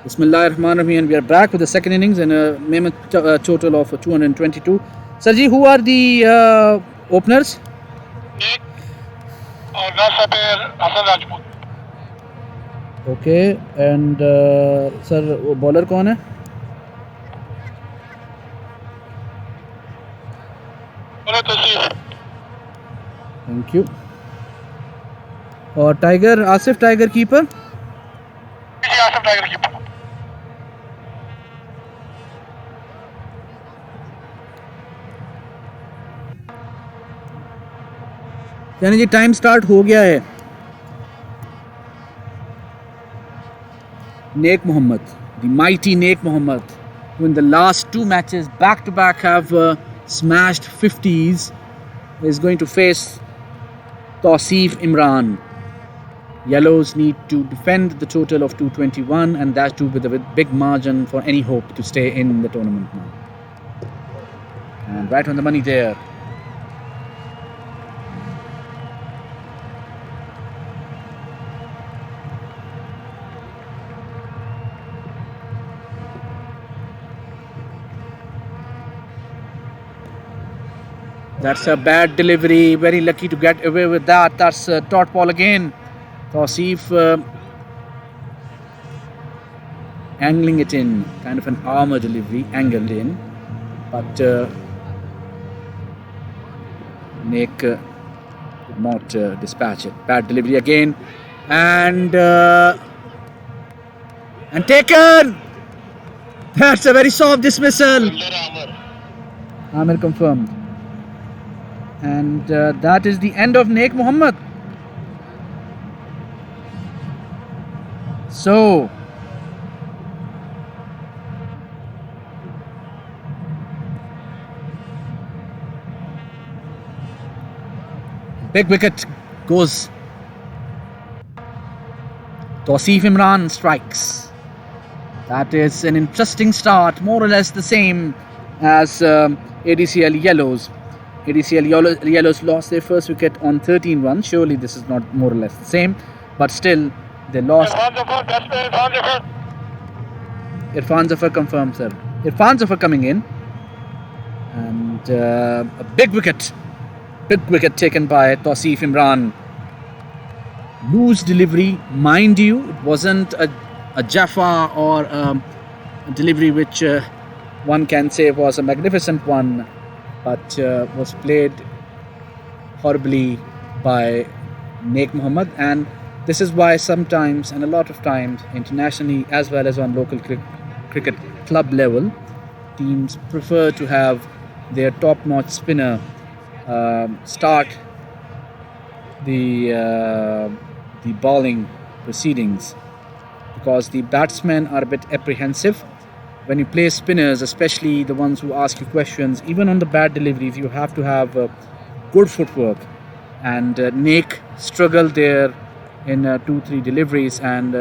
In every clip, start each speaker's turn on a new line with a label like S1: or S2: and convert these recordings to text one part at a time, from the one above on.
S1: Bismillah ar-Rahman ar-Rahim, and we are back with the second innings and a mammoth total of 222. Sarji, who are the openers?
S2: एक और वैसा pair Hasan Rajput
S1: Okay, and sir, वो bowler कौन है?
S2: उन्हें Tauseef
S1: Thank you. और tiger Asif tiger keeper.
S2: जी Asam tiger की
S1: यानी जी टाइम स्टार्ट हो गया है. Naik Mohammed, the mighty Naik Mohammed, who in the last two matches back to back have smashed 50s, is going to face Tausif Imran. Yellows need to defend the total of 221, and that too with a big margin for any hope to stay in the tournament now. And right on the money there. That's a bad delivery. Very lucky to get away with that. That's a dot ball again. Tausif angling it in. Kind of an armour delivery, angled in. But Naik could not dispatch it. Bad delivery again. And taken! That's a very soft dismissal. Amir confirmed. And that is the end of Naik Mohammed. So, big wicket goes. Tausif Imran strikes. That is an interesting start, more or less the same as ADCL Yellows. ADCL Yellows lost their first wicket on 13 runs. Surely this is not more or less the same, but still they lost. Irfan Zafar confirmed, sir. Irfan Zafar coming in, and a big wicket taken by Tausif Imran. Loose delivery, mind you, it wasn't a Jaffa or a delivery which one can say was a magnificent one, but was played horribly by Naik Mohammed. And this is why sometimes, and a lot of times, internationally as well as on local cricket club level, teams prefer to have their top-notch spinner start the bowling proceedings, because the batsmen are a bit apprehensive. When you play spinners, especially the ones who ask you questions, even on the bad deliveries, you have to have good footwork. And Naik struggled there in 2-3 deliveries and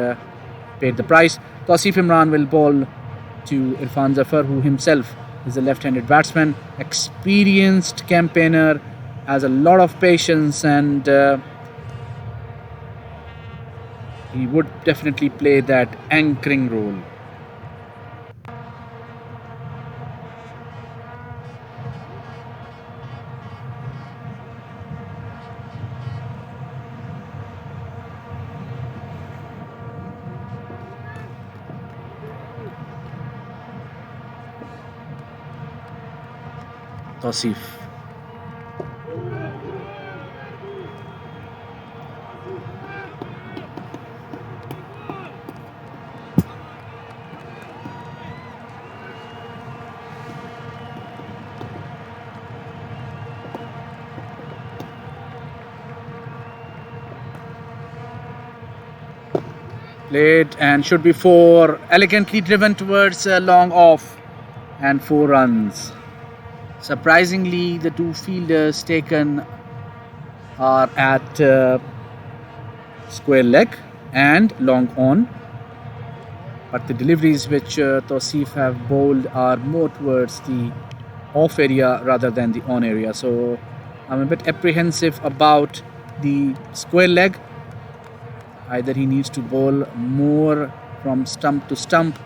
S1: paid the price. Tausif Imran will bowl to Irfan Zafar, who himself is a left-handed batsman, experienced campaigner, has a lot of patience, and he would definitely play that anchoring role. Tausif. Played and should be 4. Elegantly driven towards long off and 4 runs. Surprisingly, the 2 fielders taken are at square leg and long on. But the deliveries which Tausif have bowled are more towards the off area rather than the on area. So I'm a bit apprehensive about the square leg. Either he needs to bowl more from stump to stump,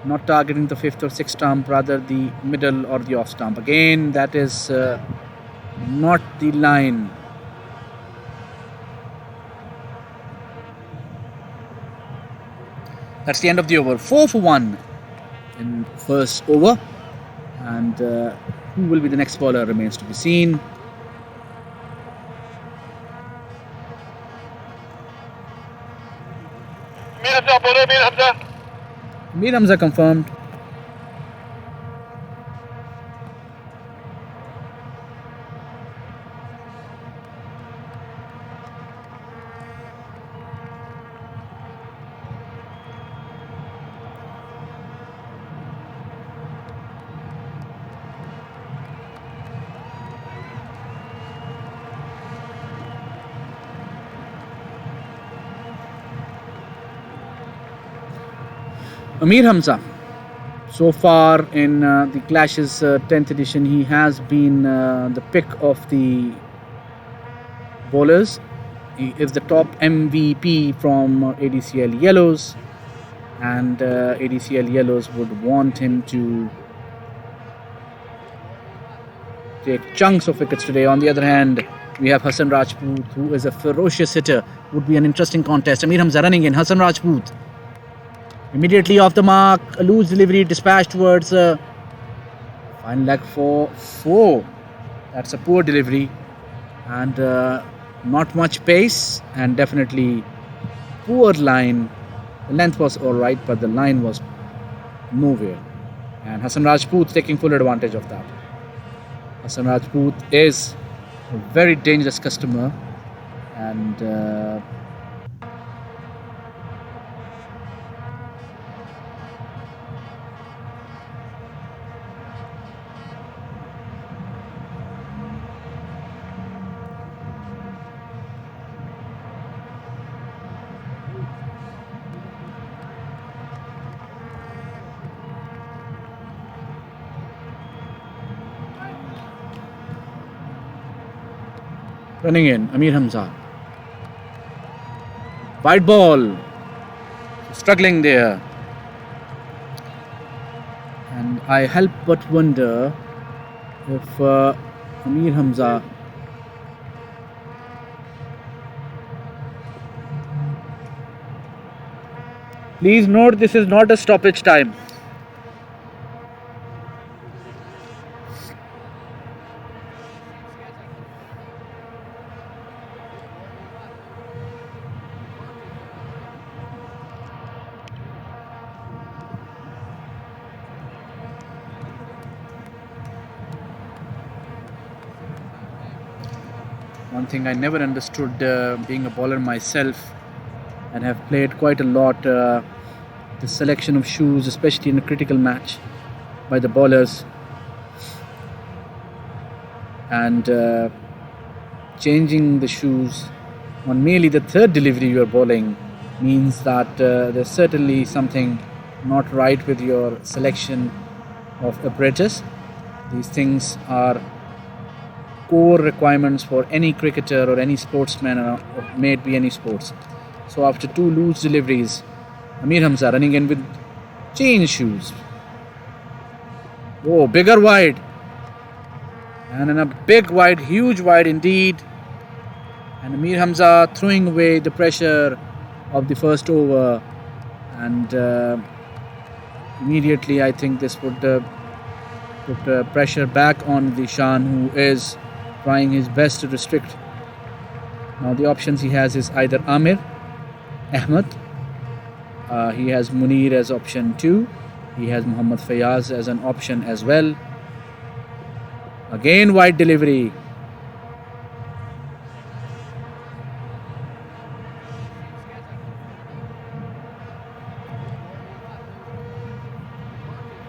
S1: not targeting the fifth or sixth stump, rather the middle or the off stump. Again, that is not the line. That's the end of the over. 4 for 1 in first over. And who will be the next bowler remains to be seen. Mir Hamza confirmed. Amir Hamza, so far in the Clashes 10th edition, he has been the pick of the bowlers. He is the top MVP from ADCL Yellows, and ADCL Yellows would want him to take chunks of wickets today. On the other hand, we have Hassan Rajput, who is a ferocious hitter. Would be an interesting contest. Amir Hamza running in. Hassan Rajput immediately off the mark. A loose delivery dispatched towards final leg for 4. That's a poor delivery and not much pace, and definitely poor line. The length was alright, but the line was nowhere. And Hassan Rajput taking full advantage of that. Hassan Rajput is a very dangerous customer, and running in, Amir Hamza. Wide ball. Struggling there. And I help but wonder if Amir Hamza please note, this is not a stoppage time. One thing I never understood, being a bowler myself and have played quite a lot, the selection of shoes, especially in a critical match by the bowlers, and changing the shoes on merely the third delivery you are bowling means that there's certainly something not right with your selection of apparatus. These things are core requirements for any cricketer or any sportsman, or may it be any sports. So after 2 loose deliveries, Amir Hamza running in with change shoes. Oh, bigger wide. And in a big wide, huge wide indeed. And Amir Hamza throwing away the pressure of the first over. And immediately I think this would put pressure back on Dishan, who is trying his best to restrict. Now the options he has is either Amir, Ahmed, he has Munir as option 2, he has Muhammad Fayaz as an option as well. Again wide delivery.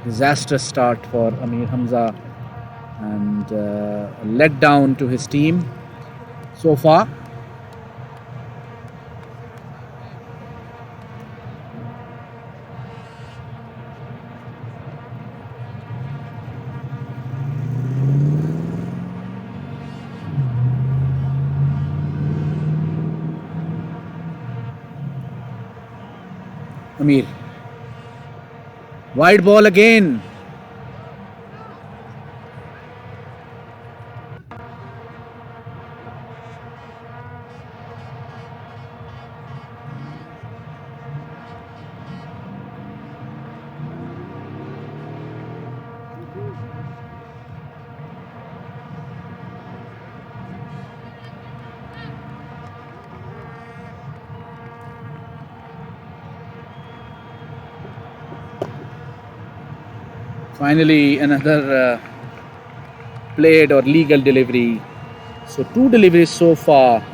S1: Disastrous start for Amir Hamza, and a letdown to his team so far. Amir Wide ball again. Finally, another played or legal delivery. So 2 deliveries so far.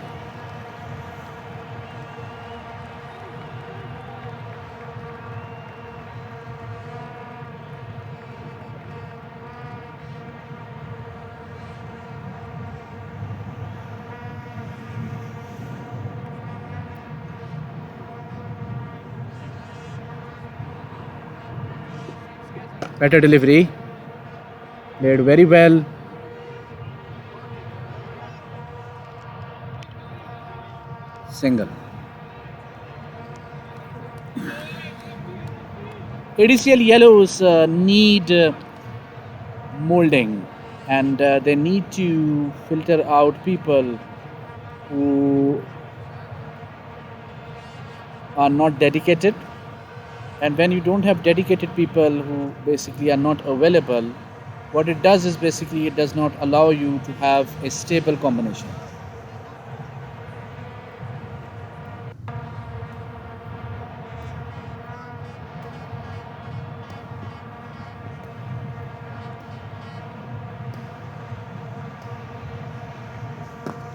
S1: Better delivery. Played very well. Single. ADCL yellows need molding, and they need to filter out people who are not dedicated. And when you don't have dedicated people who basically are not available, what it does is basically it does not allow you to have a stable combination.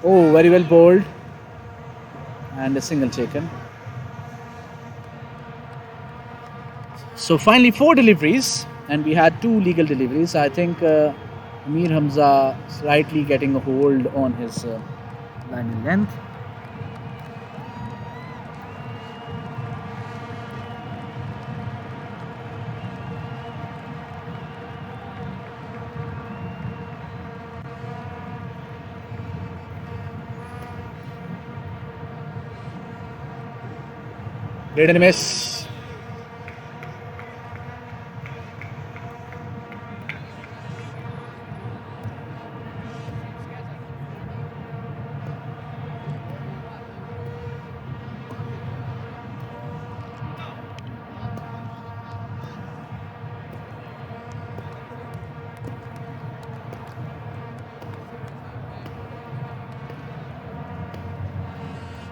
S1: Oh, very well bowled, and a single taken. So finally 4 deliveries, and we had 2 legal deliveries. I think Amir Hamza slightly getting a hold on his line in length. Great and a miss.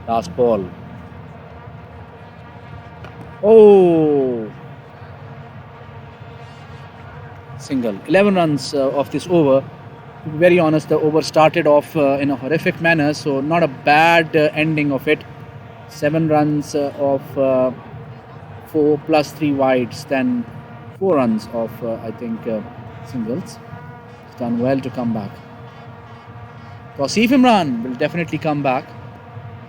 S1: Last ball. Oh, single. 11 runs of this over. To be very honest, the over started off in a horrific manner, so not a bad ending of it. 7 runs of 4 plus 3 wides, then 4 runs of I think singles. It's done well to come back. Tausif Imran will definitely come back.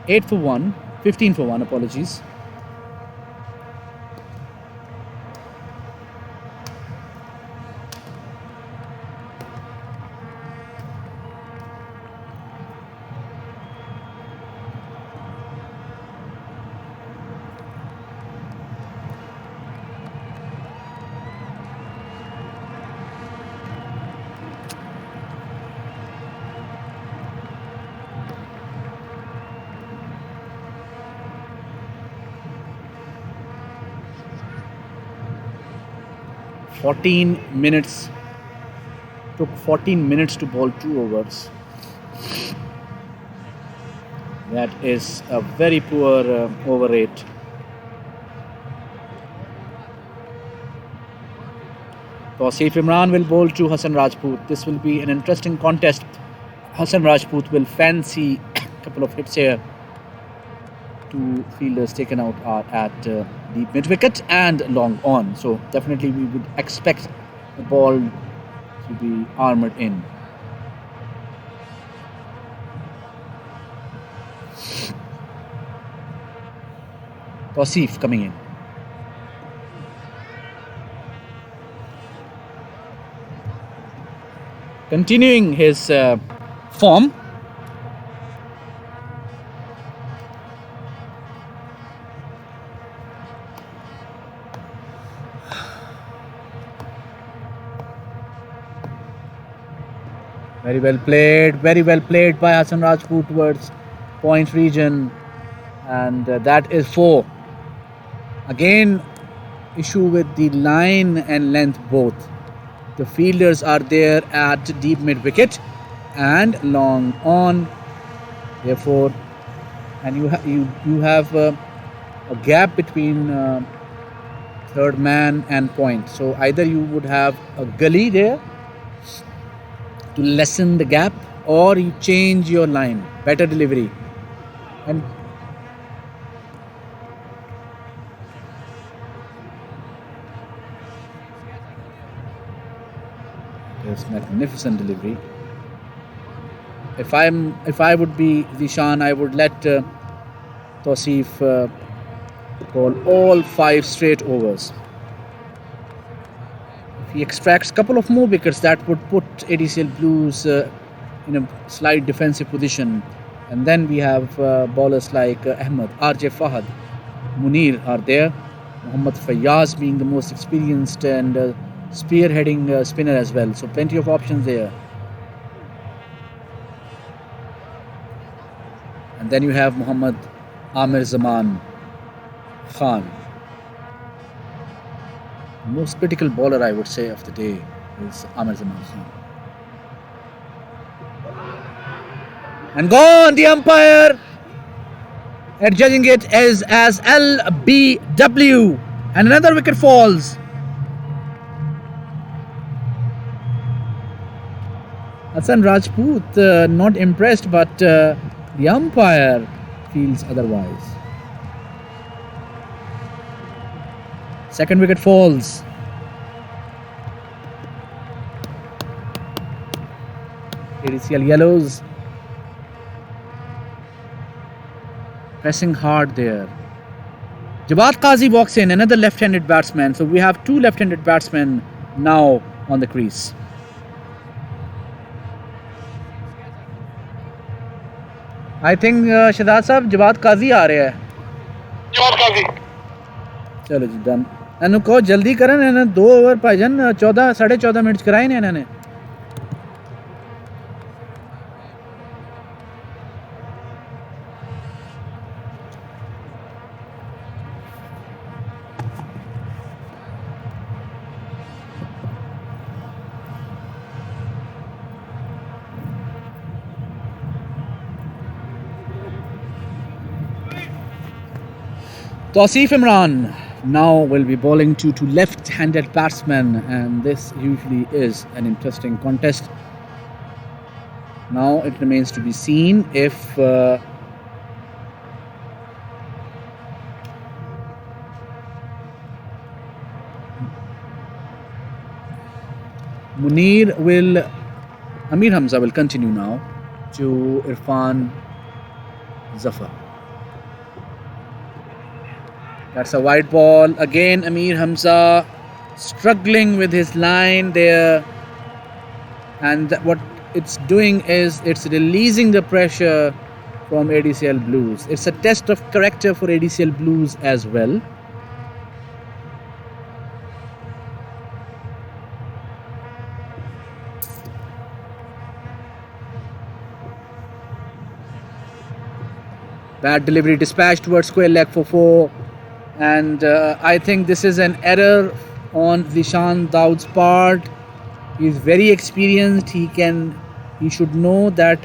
S1: 8 for 1, 15 for 1, apologies. Took 14 minutes to bowl 2 overs. That is a very poor over rate. Tausif Imran will bowl to Hassan Rajput. This will be an interesting contest. Hassan Rajput will fancy a couple of hits here. 2 fielders taken out are at deep mid wicket and long on. So definitely we would expect the ball to be armored in. Tausif coming in. Continuing his form. Very well played by Hassan Rajput towards point region, and that is 4. Again, issue with the line and length both. The fielders are there at deep mid wicket and long on. Therefore, and you have a gap between third man and point. So either you would have a gully there to lessen the gap, or you change your line, better delivery. And there's magnificent delivery. If I would be Zishan, I would let Tausif call all 5 straight overs. If he extracts a couple of more wickets, that would put ADCL Blues in a slight defensive position. And then we have bowlers like Ahmed, RJ Fahad, Munir are there. Mohammad Fayyaz being the most experienced and spearheading spinner as well. So plenty of options there. And then you have Muhammad Amir Zaman Khan. Most critical bowler, I would say, of the day is Amir Zaman Khan. And gone, the umpire adjudging it as LBW. And another wicket falls. Hassan Rajput not impressed, but the umpire feels otherwise. Second wicket falls. ADCL yellows. Pressing hard there. Jawad Qazi walks in, another left-handed batsman. So we have 2 left-handed batsmen now on the crease. I think Shahzad साहब जवाद काजी आ रहे हैं.
S2: जवाद काजी.
S1: चलो जी done. इन्हों कहो जल्दी करें, इन्होंने 2 over भाईजान 14 साढ़े 14 मिनट कराए ने इन्होंने. Tausif Imran now will be bowling to left-handed batsmen, and this usually is an interesting contest. Now it remains to be seen if Amir Hamza will continue now to Irfan Zafar. That's a wide ball. Again, Amir Hamza struggling with his line there. And what it's doing is it's releasing the pressure from ADCL Blues. It's a test of character for ADCL Blues as well. Bad delivery, dispatched towards square leg for 4. And I think this is an error on Zishan Daud's part. He's very experienced. He should know that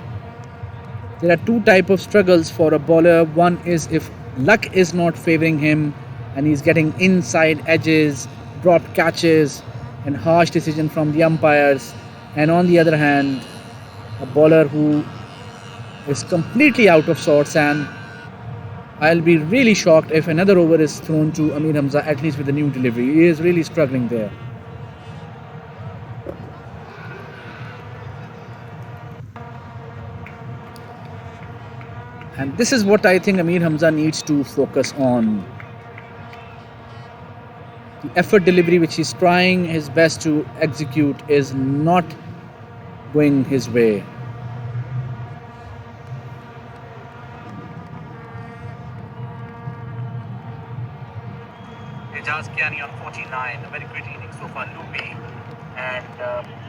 S1: there are 2 types of struggles for a bowler. One is if luck is not favoring him and he's getting inside edges, dropped catches and harsh decision from the umpires. And on the other hand, a bowler who is completely out of sorts, and I'll be really shocked if another over is thrown to Amir Hamza, at least with the new delivery. He is really struggling there. And this is what I think Amir Hamza needs to focus on. The effort delivery which he's trying his best to execute is not going his way.
S3: Ejaz Kiani on 49, a very great innings so far. Lupi
S1: and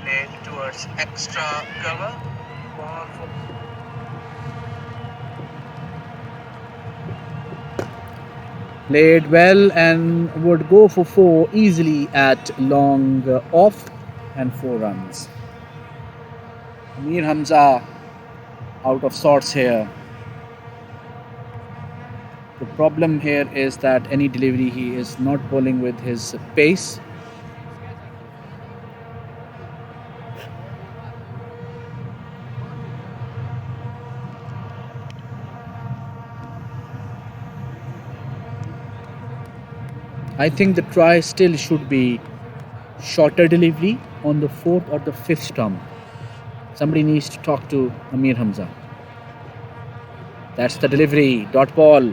S1: play towards extra cover. Ball for played well and would go for 4 easily at long off and 4 runs. Amir Hamza out of sorts here. The problem here is that any delivery he is not bowling with his pace. I think the try still should be shorter delivery on the 4th or the 5th stump. Somebody needs to talk to Amir Hamza. That's the delivery. Dot ball.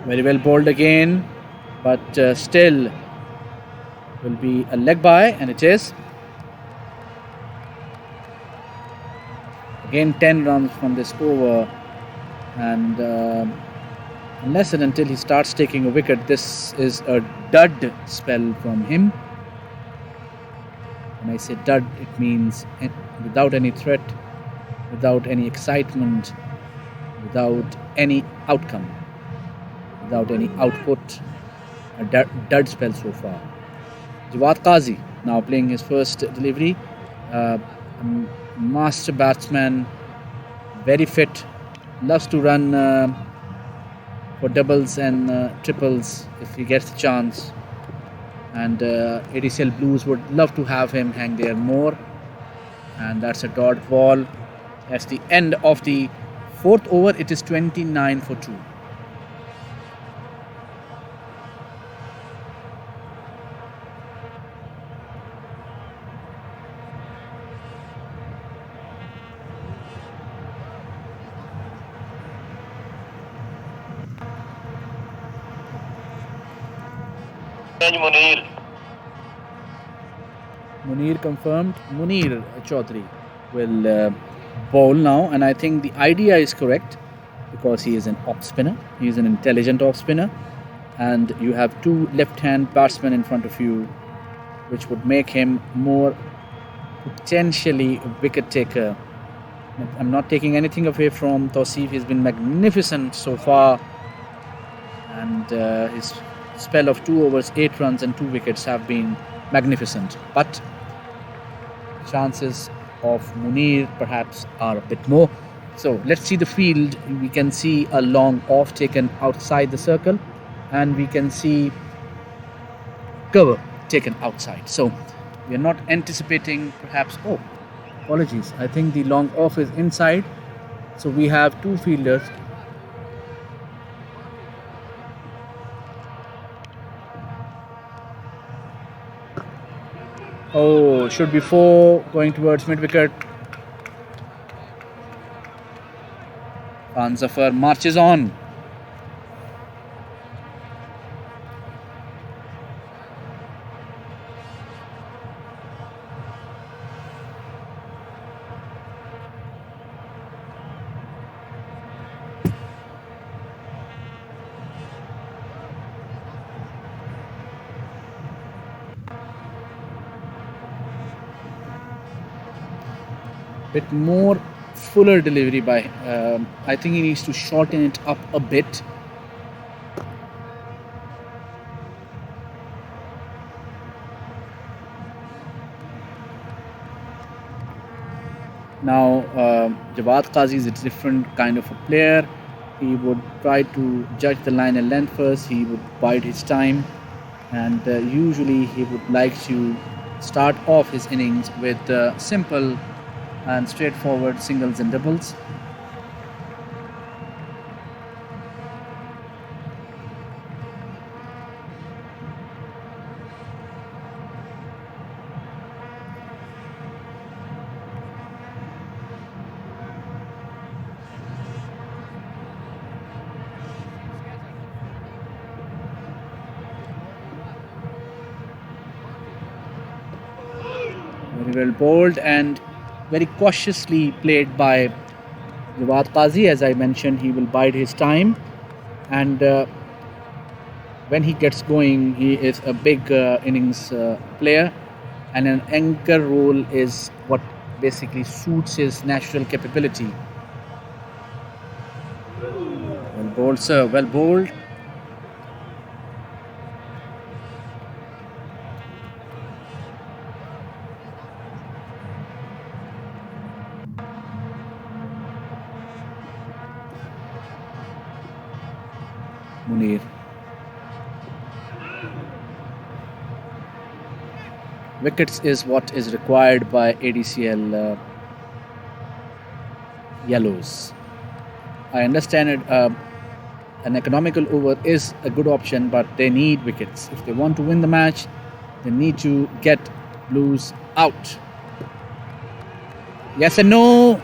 S1: Very well bowled again, but still will be a leg by, and it is. Again 10 runs from this over, and unless and until he starts taking a wicket, this is a dud spell from him. When I say dud, it means without any threat, without any excitement, without any outcome, without any output. A dud spell so far. Jawad Qazi now playing his first delivery. Master batsman, very fit, loves to run for doubles and triples if he gets the chance. And ADCL Blues would love to have him hang there more. And that's a dot ball. That's the end of the 4th over. It is 29 for 2. Munir confirmed. Munir Chaudhary will bowl now, and I think the idea is correct because he is an off spinner. He is an intelligent off spinner, and you have 2 left-hand batsmen in front of you, which would make him more potentially a wicket taker. I'm not taking anything away from Tausif. He's been magnificent so far, and his spell of 2 overs, 8 runs and 2 wickets have been magnificent. But chances of Munir perhaps are a bit more. So let's see the field. We can see a long off taken outside the circle, and we can see cover taken outside. So we are not anticipating perhaps, oh, apologies, I think the long off is inside. So we have 2 fielders. Oh, should be 4 going towards mid wicket. Khan Zafar marches on. Bit more fuller delivery by I think he needs to shorten it up a bit. Now Jawad Qazi is a different kind of a player. He would try to judge the line and length first. He would bide his time, and usually he would like to start off his innings with simple and straightforward singles and doubles. Very well bowled and very cautiously played by Jawad Qazi. As I mentioned, he will bide his time, and when he gets going, he is a big innings player, and an anchor role is what basically suits his natural capability. Well bowled, sir. Well bowled. Munir. Wickets is what is required by ADCL yellows. I understand it. An economical over is a good option, but they need wickets. If they want to win the match, they need to get blues out. Yes and no.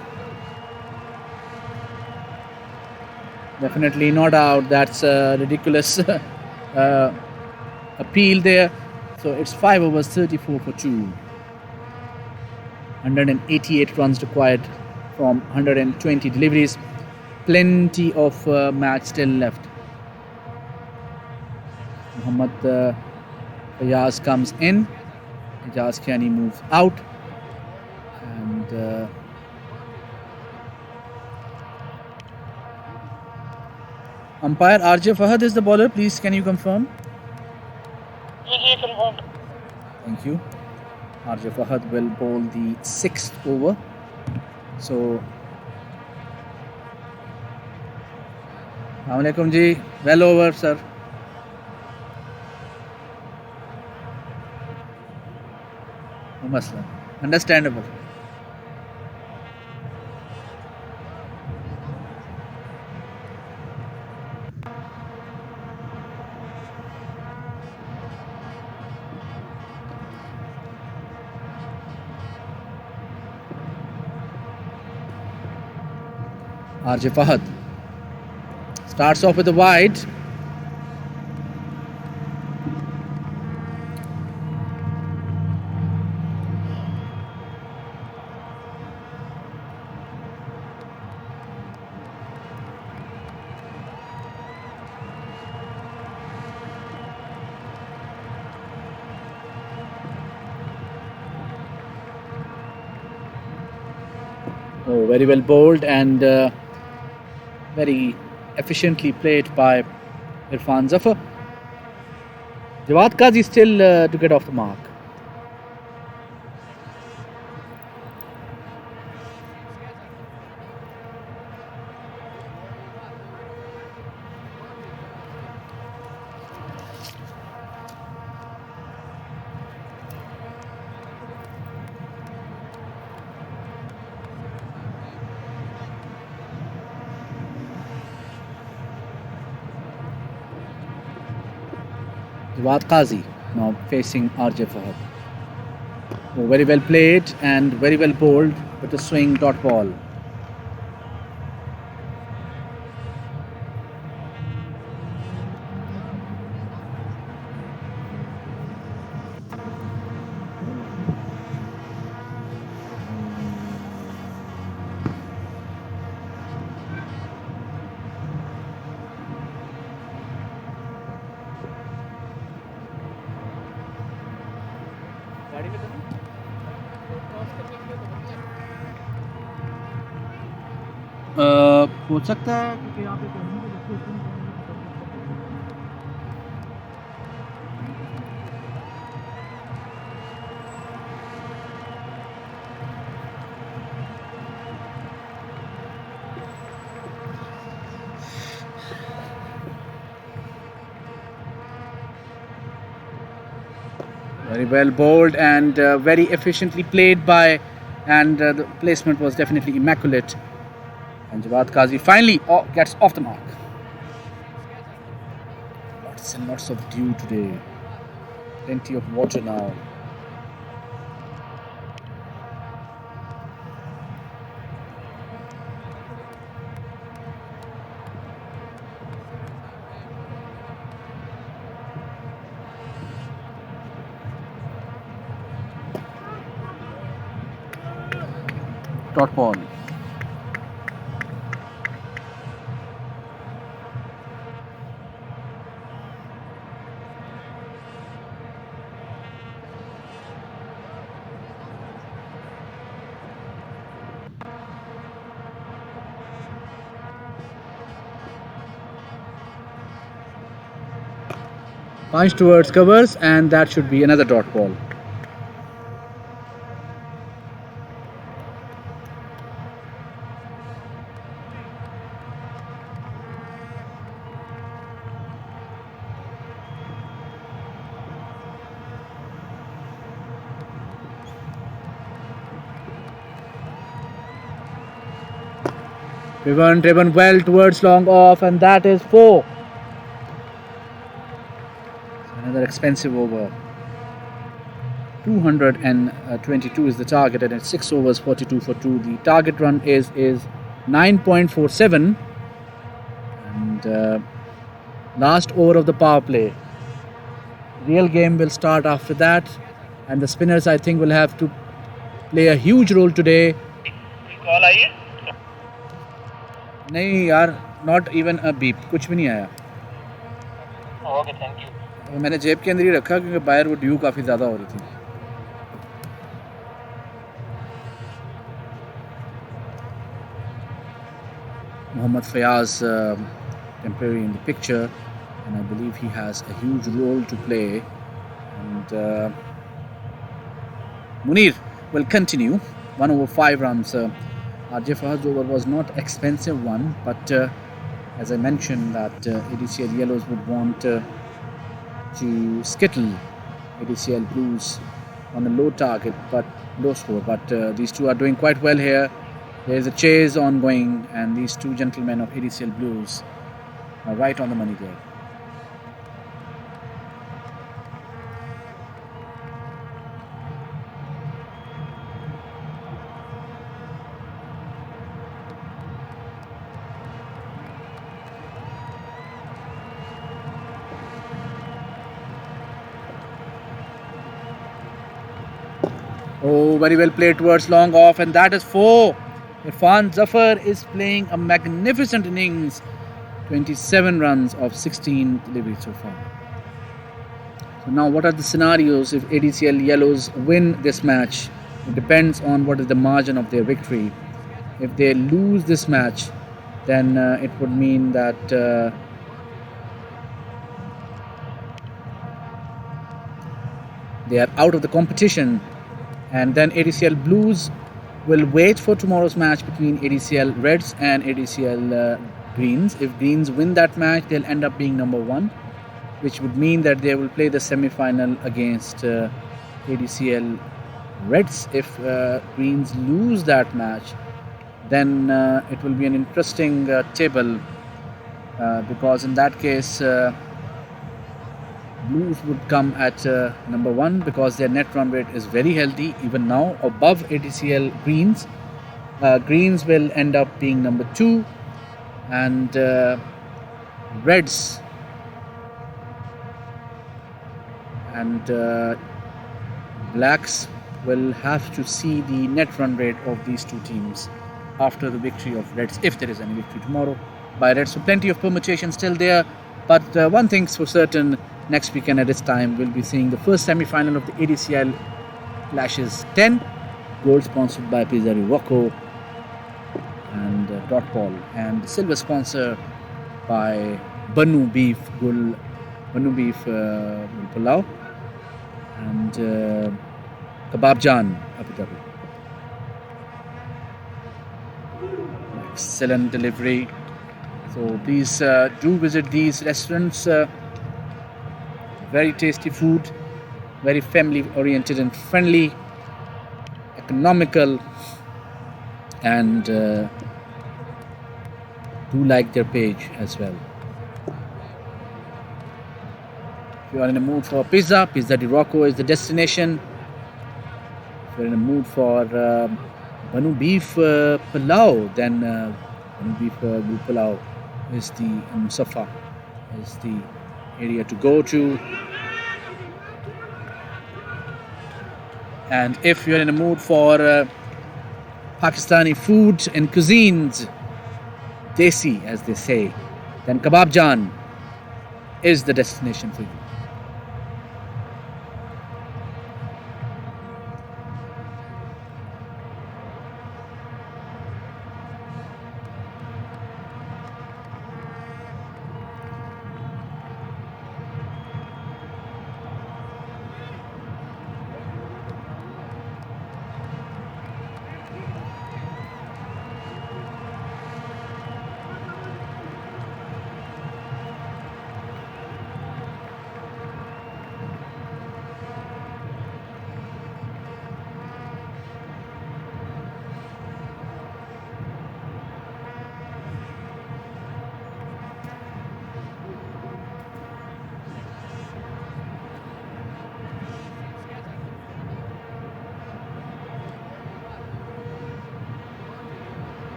S1: Definitely not out. That's a ridiculous appeal there. So it's 5 overs, 34 for 2. 188 runs required from 120 deliveries. Plenty of match still left. Muhammad Fayaz comes in. Ijaz Khiani moves out. And umpire RJ Fahad is the bowler. Please, can you confirm?
S2: Confirmed.
S1: Thank you. RJ Fahad will bowl the 6th over. So, Assalamualaikum ji. Well over, sir. No masla. Understandable. RJ Fahad starts off with a wide. Oh, very well bowled and very efficiently played by Irfan Zafar. Jawad Qazi still to get off the mark. Jawad Qazi now facing RJ Fahad. Oh, very well played and very well bowled with a swing dot ball. हो सकता है क्योंकि यहाँ पे very well bowled and very efficiently played by, and the placement was definitely immaculate. And Jawad Qazi finally gets off the mark. Lots and lots of dew today. Plenty of water now. Dot ball. Punch towards covers, and that should be another dot ball. Driven well towards long off, and that is 4. Another expensive over. 222 is the target, and at 6 overs, 42 for 2. The target run is 9.47, and last over of the power play. Real game will start after that, and the spinners, I think, will have to play a huge role today.
S2: Call आई है
S1: नहीं यार, not even a beep, कुछ भी नहीं आया.
S2: Okay thank you
S1: मैंने जेब के अंदर ही रखा क्योंकि बाहर वो ड्यू काफ़ी ज़्यादा हो रही थी. Mohammad Fayaz temporarily in the picture, and I believe he has a huge role to play. And Munir will continue. 1 over 5 runs. RJ Fahad's over was not expensive one, but as I mentioned that ADCL Yellows would want to skittle ADCL Blues on a low target, but low score. But these two are doing quite well here. There is a chase ongoing, and these two gentlemen of ADCL Blues are right on the money there. Oh, very well played towards long off, and that is 4. Irfan Zafar is playing a magnificent innings. 27 runs of 16 deliveries so far. So now what are the scenarios if ADCL Yellows win this match? It depends on what is the margin of their victory. If they lose this match, then it would mean that they are out of the competition, and then ADCL Blues will wait for tomorrow's match between ADCL Reds and ADCL Greens. If Greens win that match, they'll end up being number 1, which would mean that they will play the semi-final against ADCL Reds. If Greens lose that match, then it will be an interesting table, because in that case Blues would come at number 1 because their net run rate is very healthy even now, above ADCL Greens. Greens will end up being number 2, and Reds and Blacks will have to see the net run rate of these two teams after the victory of Reds, if there is any victory tomorrow by Reds. So plenty of permutations still there, but one thing's for certain, next weekend at this time we'll be seeing the first semi-final of the ADCL Clashes 10, gold sponsored by Pizza Rocco and Dot Ball, and silver sponsor by Banu Beef Gul Pulao and Kebab Jan Abu Dhabi. Excellent delivery. So please do visit these restaurants. Very tasty food, very family oriented and friendly, economical, and do like their page as well. If you are in a mood for pizza, Pizza di Rocco is the destination. If you're in a mood for Banu Beef Pulao, then Banu Beef Pulao is the Musafa is the area to go to. And if you're in a mood for Pakistani food and cuisines, desi as they say, then Kebab Jan is the destination for you.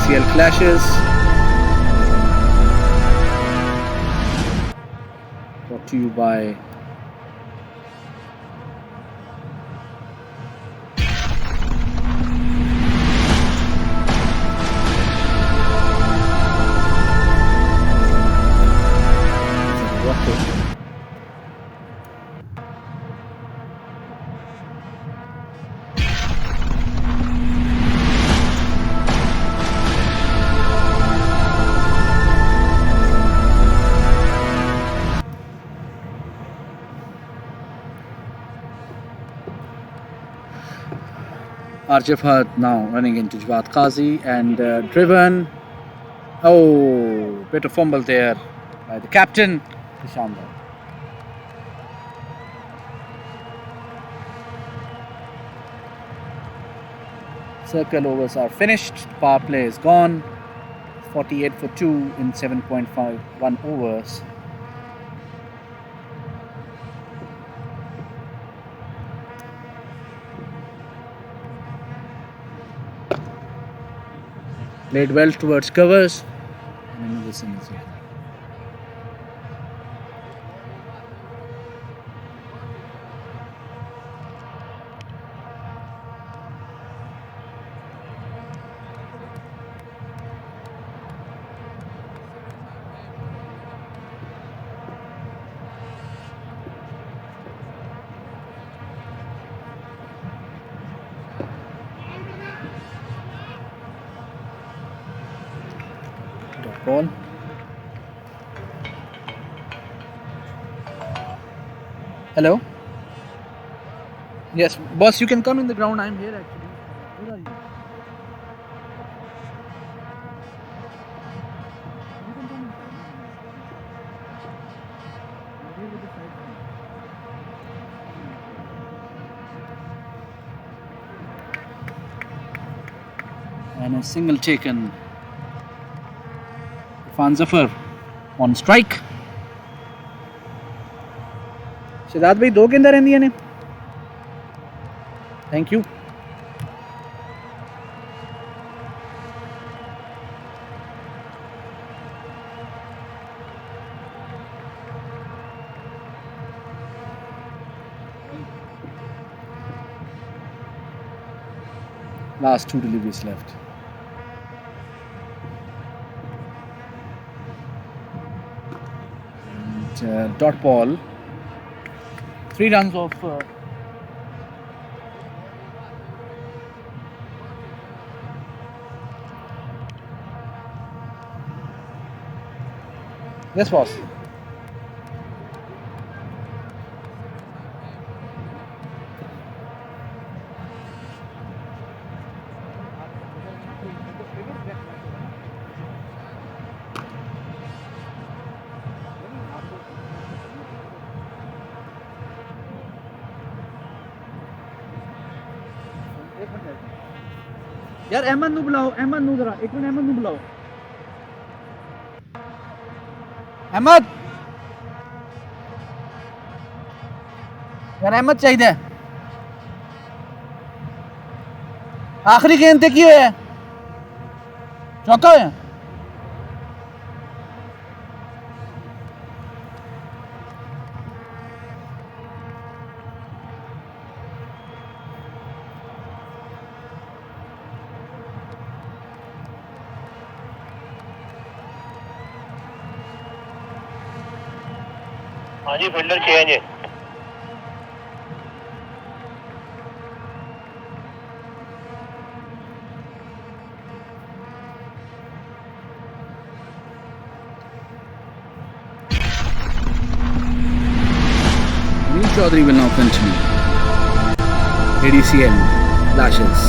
S1: ADCL clashes. Brought to you by Arjafat now running into Jawad Qazi and driven. Oh, bit of fumble there by the captain, Ishamdar. Circle overs are finished. Power play is gone. 48 for 2 in 7.51 overs. Played well towards covers. And another single. Ball. Hello? Yes, boss, you can come in the ground. I'm here actually. Where are you? You can come inside. I'm here with the side fan. And a single taken. Irfan Zafar on strike. Shahzad bhai, 2 गेंदा रहंदियां ने. Thank you. Last 2 deliveries left. And dot ball. 3 runs of yes, boss. यार अहमद नू बुलाओ, अहमद नू जरा 1 minute, Ahmad नू बुलाओ. अहमद यार अहमद चाहिए. आखिरी गेंद ते की होया चौका होया.
S2: हाँ जी फील्डर चेंज है
S1: Neil Chaudhary will now continue. ADCL flashes.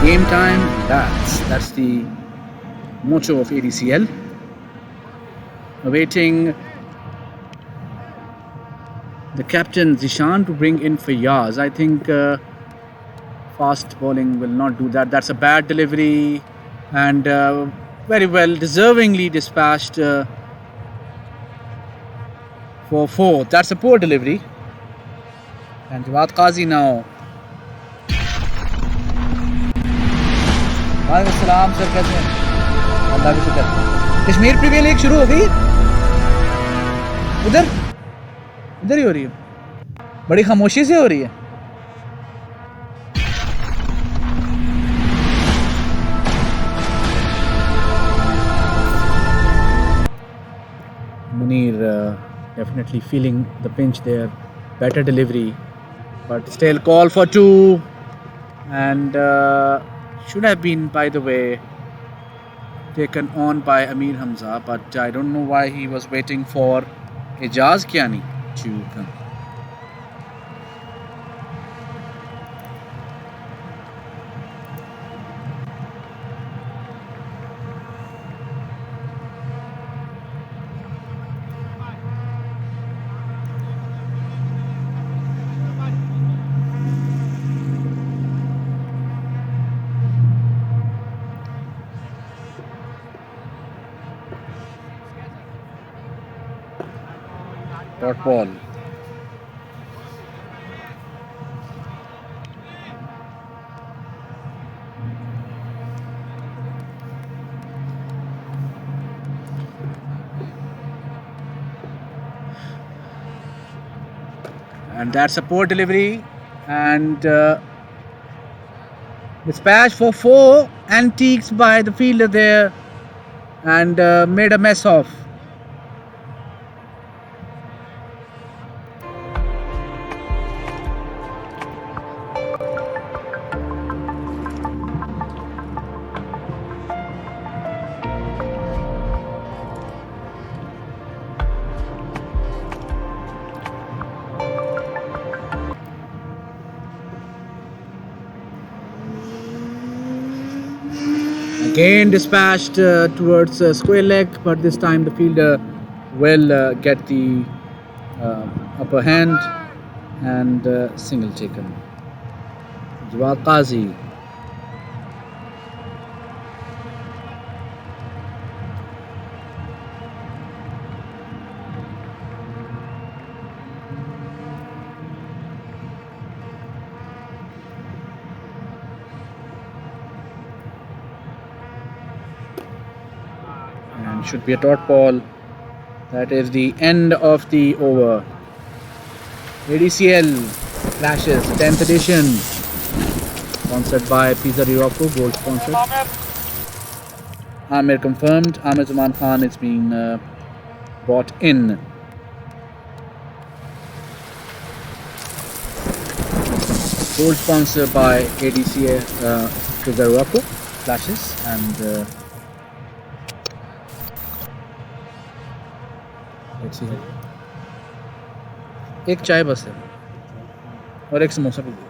S1: Game time. That's the motto of ADCL. Awaiting the captain Zishan to bring in Fayyaz. I think fast bowling will not do that. That's a bad delivery and very well deservingly dispatched for 4. That's a poor delivery. And Jawad Qazi now. वालेकुम सलाम sir, कैसे हैं? अल्लाह का शुक्र। Kashmir premiere league शुरू हो गई। उधर ही हो रही है, बड़ी खामोशी से हो रही है। Munir definitely feeling the pinch there. Better delivery, but still call for 2, and should have been, by the way, taken on by Amir Hamza, but I don't know why he was waiting for Ijaz Kiani to come. Dot ball. And that's a poor delivery, and dispatch for 4, antiques by the fielder there, and made a mess of. Again dispatched towards square leg, but this time the fielder will get the upper hand, and single taken. Jawad Qazi. And should be a dot ball. That is the end of the over. ADCL Clashes 10th edition, sponsored by Pizza Rocco, gold sponsored. Amir confirmed. Amir Zaman Khan is being brought in. Gold sponsored by ADCL Pizza Rocco Clashes, and let's see. एक चाय बस है और एक समोसा भी दो।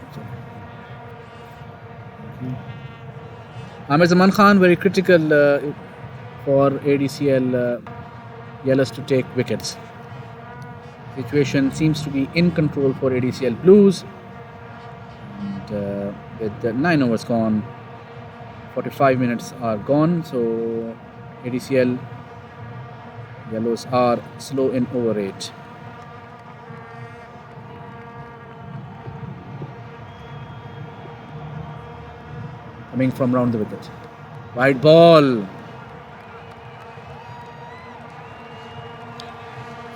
S1: Amir Zaman Khan very critical for ADCL yellows to take wickets. Situation seems to be in control for ADCL Blues, and with 9 overs gone, 45 minutes are gone, so ADCL yellows are slow in over rate. Coming from round the wicket. Wide ball.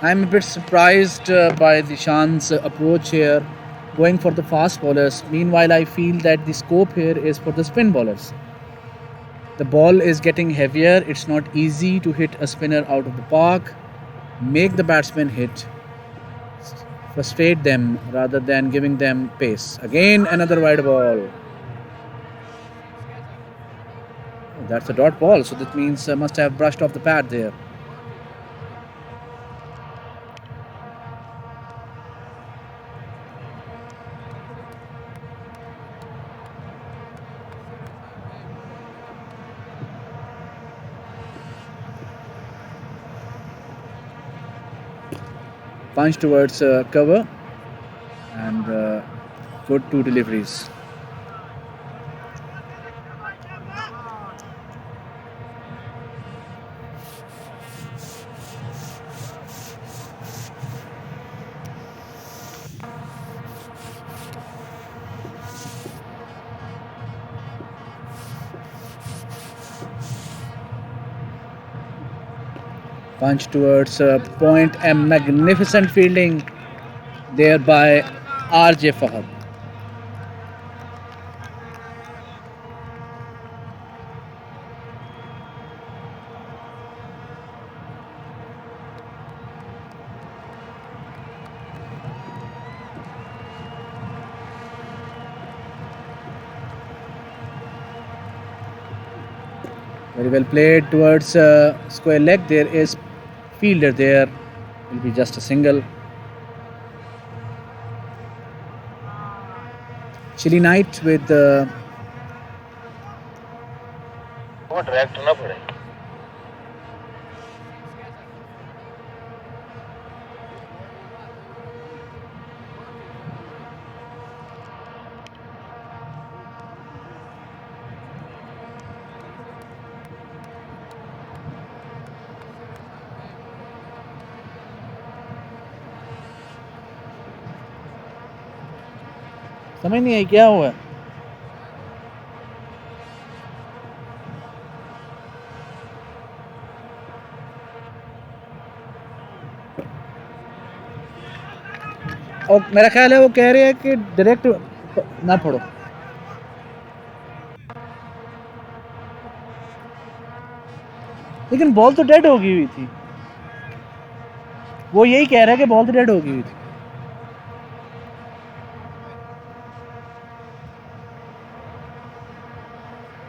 S1: I'm a bit surprised by Dishan's approach here, going for the fast bowlers. Meanwhile, I feel that the scope here is for the spin bowlers. The ball is getting heavier. It's not easy to hit a spinner out of the park, make the batsman hit. frustrate them rather than giving them pace. Again, another wide ball. That's a dot ball, so that means must have brushed off the pad there. Punch towards cover and good 2 deliveries. Punch towards point and magnificent fielding there by RJ Fahad. Very well played towards square leg. There is fielder there. Will be just a single. Chilly night with
S2: direct ना पड़े
S1: समझ नहीं आई क्या हुआ. और मेरा ख्याल है वो कह रहे हैं कि डायरेक्ट ना पढ़ो. लेकिन बॉल तो डेड हो गई हुई थी. वो यही कह रहा है कि बॉल तो डेड हो गई हुई थी.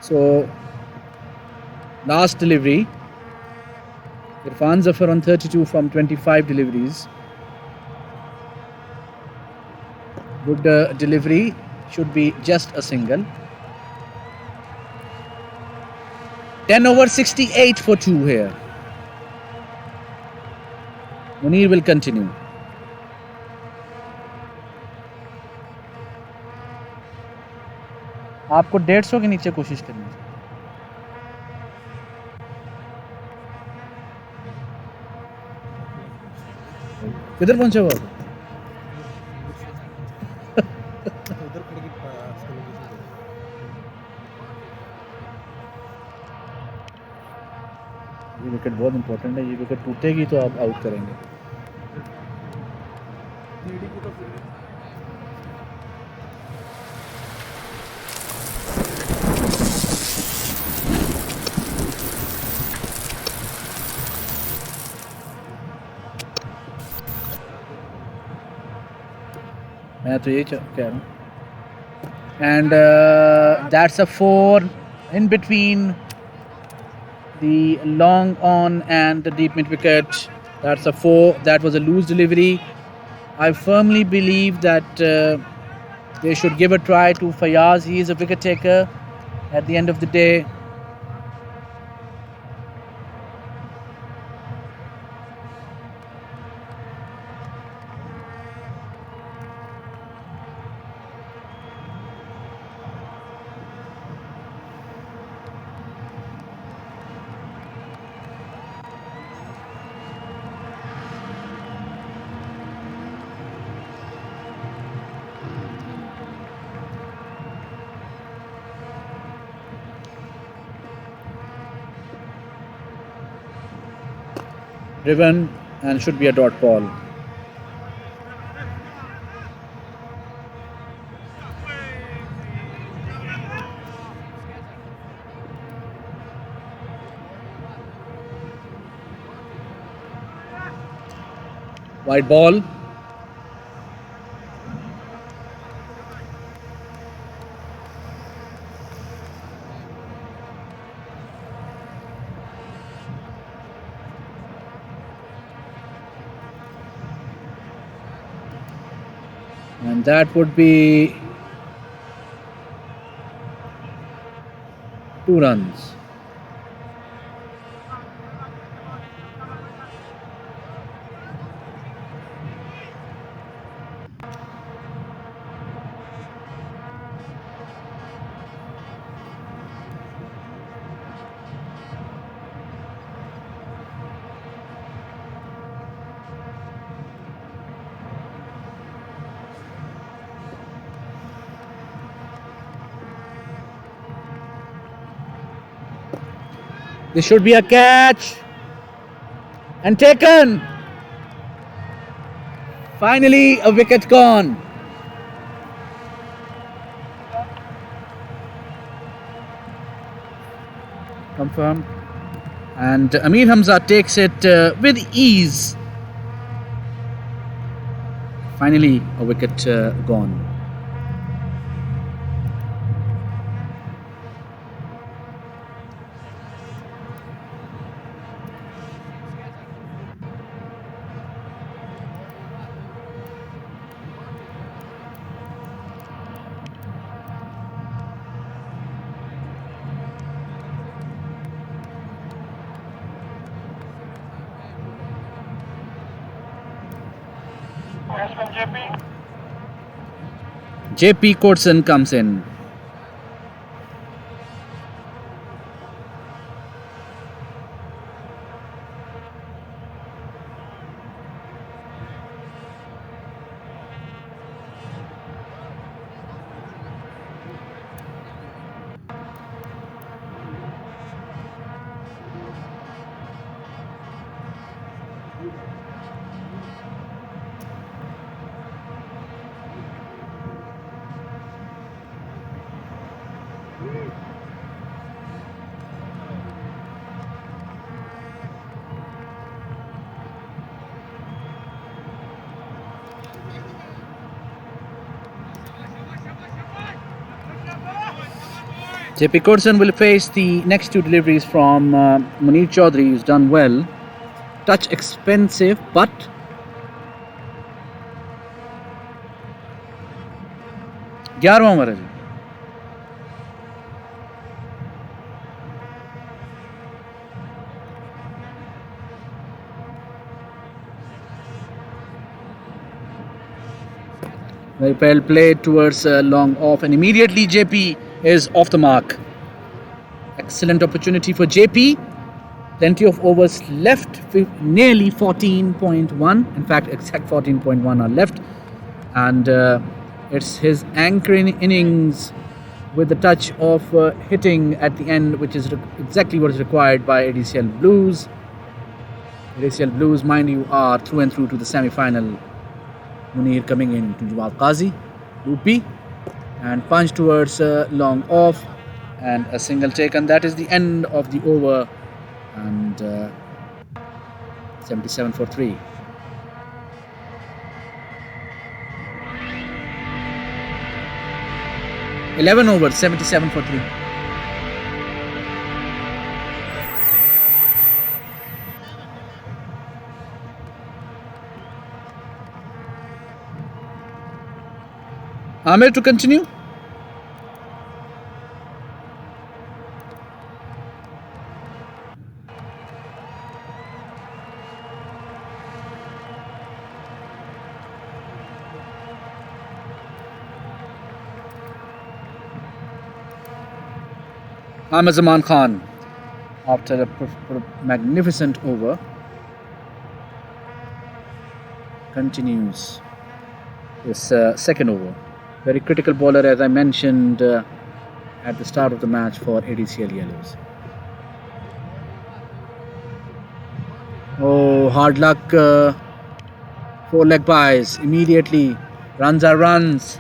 S1: So, last delivery. Irfan Zafar on 32 from 25 deliveries. Good delivery. Should be just a single. 10 over 68 for 2 here. Munir will continue. आपको 150 के नीचे कोशिश करनी है. किधर पहुंचा हुआ? ये विकेट बहुत इंपॉर्टेंट है. ये विकेट टूटेगी तो आप आउट करेंगे. मैं तो यही कह रहा हूँ. And that's a 4 in between the long on and the deep mid wicket. That's a 4. That was a loose delivery. I firmly believe that they should give a try to Fayaz. He is a wicket taker at the end of the day. Driven and should be a dot ball. White ball. that would be 2 runs. This should be a catch. And taken. Finally, a wicket gone. Confirmed. And Amir Hamza takes it with ease. Finally, a wicket gone.
S2: Batsman JP.
S1: JP Courtson comes in. JP Courtson will face the next 2 deliveries from Munir Chaudhary, who's done well. Touch expensive, but ग्यारहवां over है जी. Very well played towards long off, and immediately JP is off the mark. Excellent opportunity for JP. Plenty of overs left, nearly 14.1. In fact, exact 14.1 are left. And it's his anchoring innings with the touch of hitting at the end, which is exactly what is required by ADCL Blues. ADCL Blues, mind you, are through and through to the semi-final. Munir coming in to Jamal Qazi, loopy, and punch towards long off, and a single taken. That is the end of the over, and 77 for 3. "11 overs, 77 for 3. Amir to continue. Amir Zaman Khan, after a magnificent over, continues his second over. Very critical bowler, as I mentioned at the start of the match for ADCL Yellows. Oh, hard luck. 4 leg byes immediately. Runs are runs.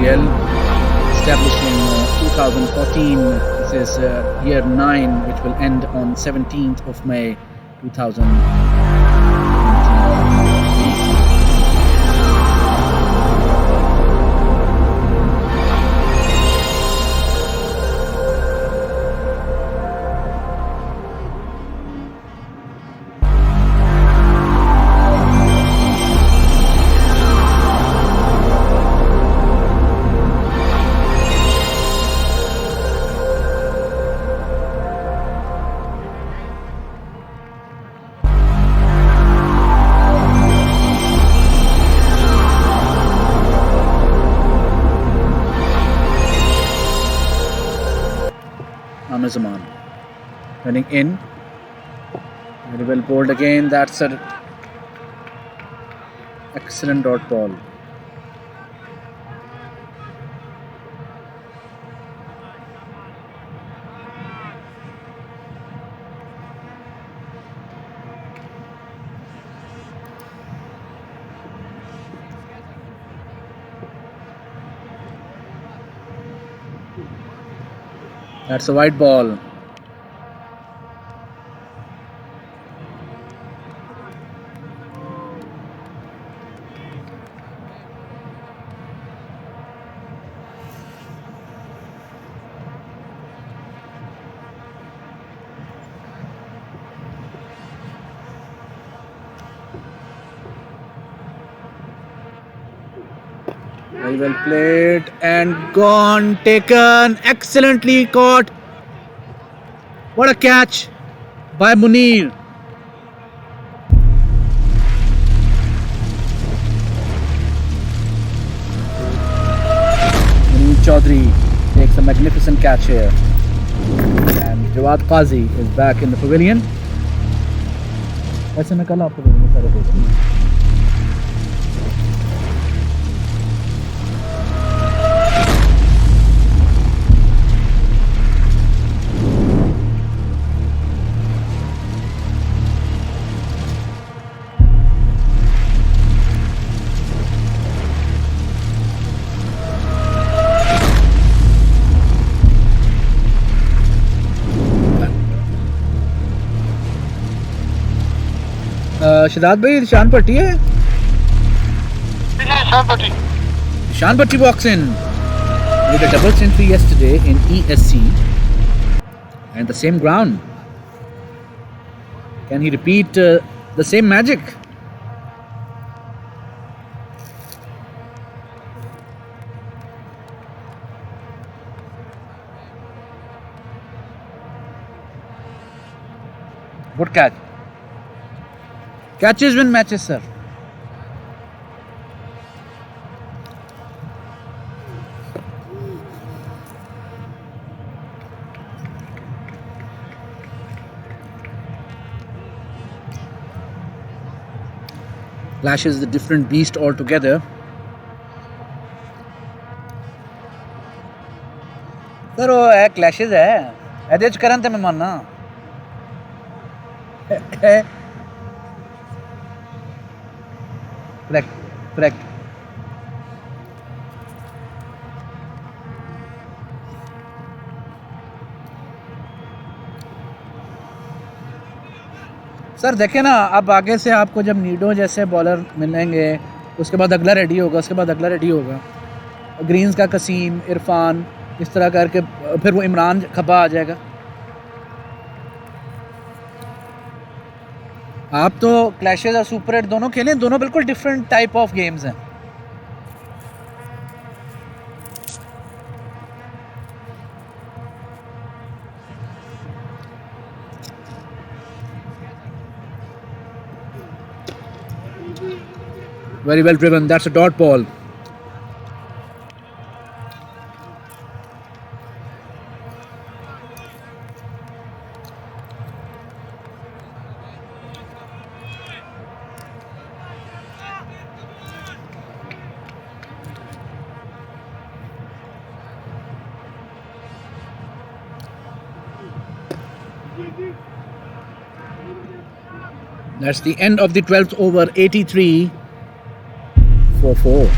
S1: ADCL established in 2014. This is year 9, which will end on 17th of May 2023. Amir Zaman running in. Very well bowled again. That's an excellent dot ball. That's a wide ball. Very well played and gone, taken, excellently caught. What a catch by Munir. Munir Chaudhary takes a magnificent catch here. And Jawad Qazi is back in the pavilion. ऐसे निकला आपको सारे दोस्त Shadad bhai, Ishan Patti hai? Ishan Patti walks in with a double century yesterday in ESC and the same ground. Can he repeat the same magic? Good catch. Catches win matches, sir. Clash is a different beast altogether. Sir, वो है clashes है. ऐसे च करन ते मैं मानना. Correct. Sir देखें ना, अब आगे से आपको जब नीडो जैसे बॉलर मिलेंगे, उसके बाद अगला रेडी होगा, ग्रीन्स का कसीम, इरफान, इस तरह करके फिर वो इमरान खबा आ जाएगा. आप तो क्लैशेस और सुपर 8 दोनों खेलें, दोनों बिल्कुल डिफरेंट टाइप ऑफ गेम्स हैं. Very well driven. That's a dot ball. That's the end of the 12th over, 83 for 4.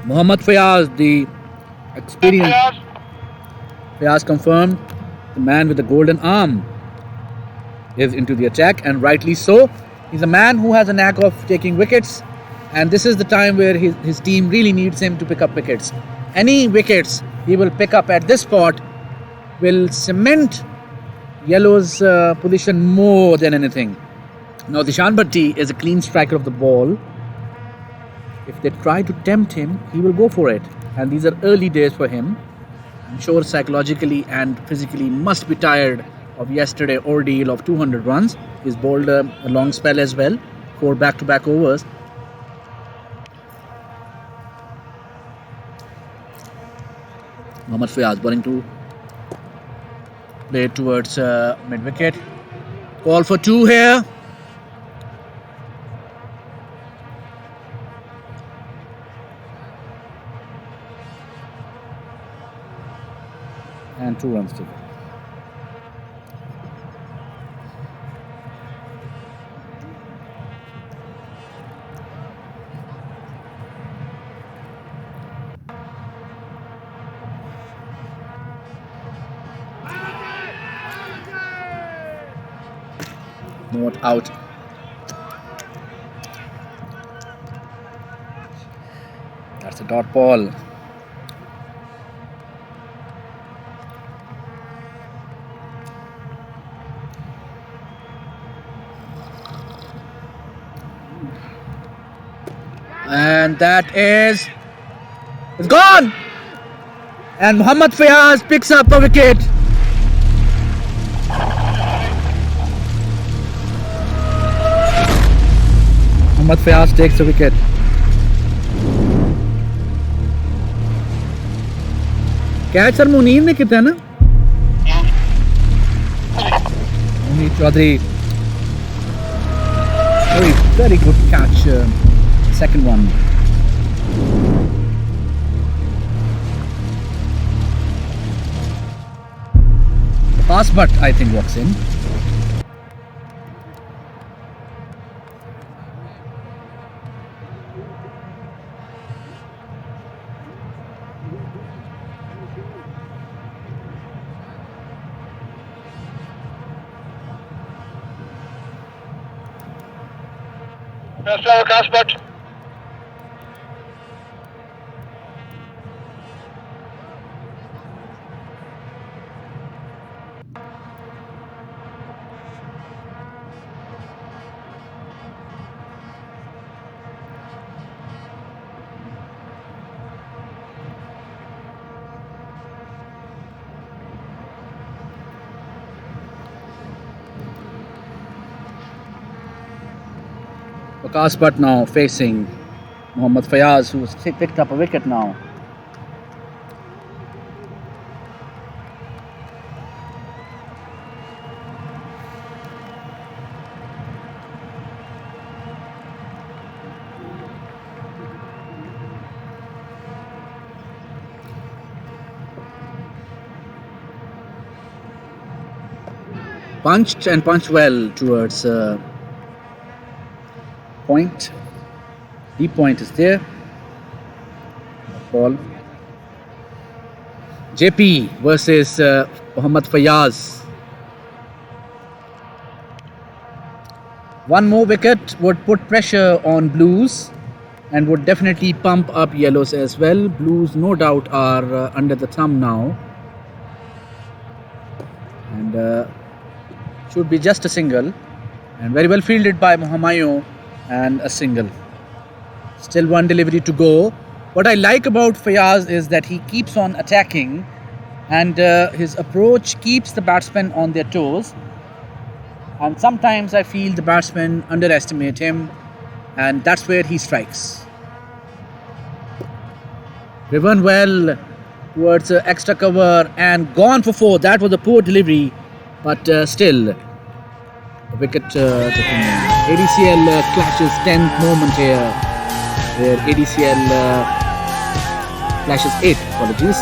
S1: Mohammad Fayaz, the experienced Fayaz confirmed, the man with the golden arm is into the attack, and rightly so. He's a man who has a knack of taking wickets, and this is the time where his team really needs him to pick up wickets. Any wickets he will pick up at this spot will cement Yellow's position more than anything. Now Ishan Bhatti is a clean striker of the ball, If they try to tempt him, he will go for it. And these are early days for him. I'm sure psychologically and physically must be tired of yesterday ordeal of 200 runs. He's bowled a long spell as well, 4 back-to-back overs. Mohammad Fayaz bowling to play towards mid-wicket. Call for 2 here. And 2 runs to go. Not out. That's a dot ball. And that is... it's gone! And Mohammad Fayaz picks up a wicket. Mohammad Fayaz takes the wicket. Catch sir Munir ne किया ना? Munir Chaudhary. Very good catch. Second one. Pass but I think walks in.
S2: Cast but.
S1: Waqas Butt now facing Mohammad Fayaz, who has picked up a wicket now. Punched and punched well towards point. Deep point is there. Ball. JP versus Mohammad Fayaz. One more wicket would put pressure on Blues and would definitely pump up Yellows as well. Blues no doubt are under the thumb now. And should be just a single. And very well fielded by Mohammad. And a single. Still one delivery to go. What I like about Fayaz is that he keeps on attacking and his approach keeps the batsmen on their toes. And sometimes I feel the batsmen underestimate him, and that's where he strikes. Driven well towards extra cover and gone for 4. That was a poor delivery, but still a wicket ADCL clashes 10th moment here, where ADCL clashes 8, apologies,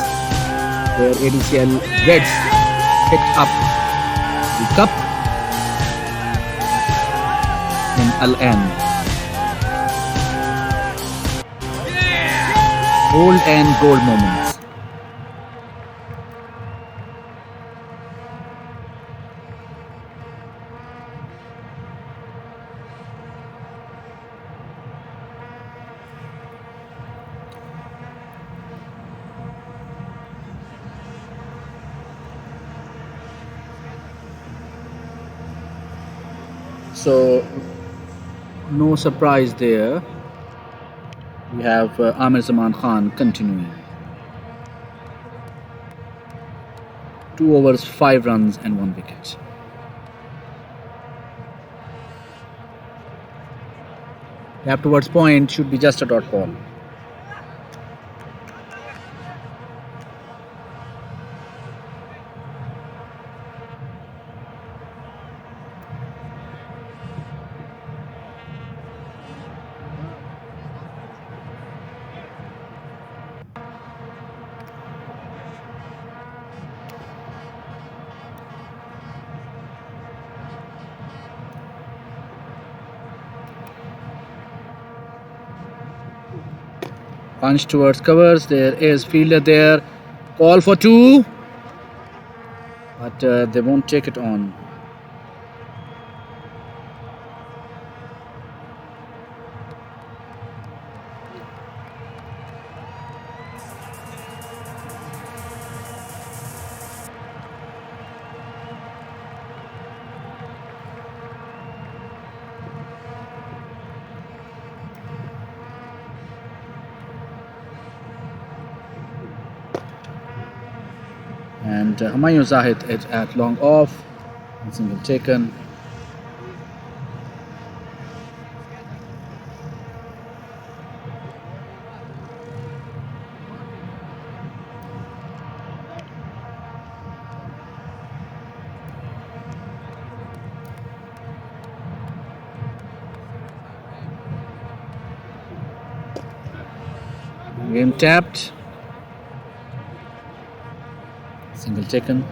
S1: where ADCL Reds picked up the cup in Al-Ain. Old and gold moments. So, no surprise there. We have Amir Zaman Khan continuing. 2 overs, 5 runs and 1 wicket. Tap towards point, should be just a dot ball. Punch towards covers. There is fielder there. Call for 2. But they won't take it on. And Humayun Zahid at long off. And single taken. Game tapped. Single taken.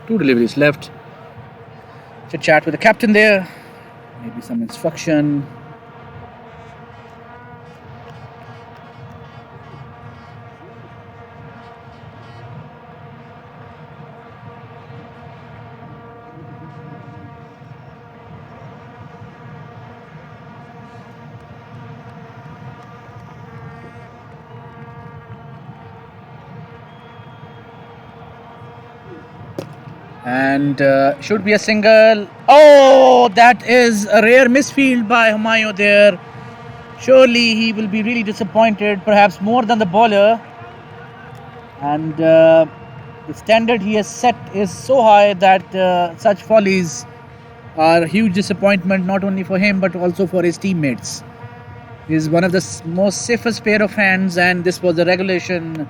S1: Two deliveries left. Chit chat with the captain there. Maybe some instruction. And should be a single. Oh, that is a rare misfield by Humayun there. Surely he will be really disappointed, perhaps more than the bowler. And the standard he has set is so high that such follies are a huge disappointment, not only for him but also for his teammates. He is one of the most safest pair of hands, and this was a regulation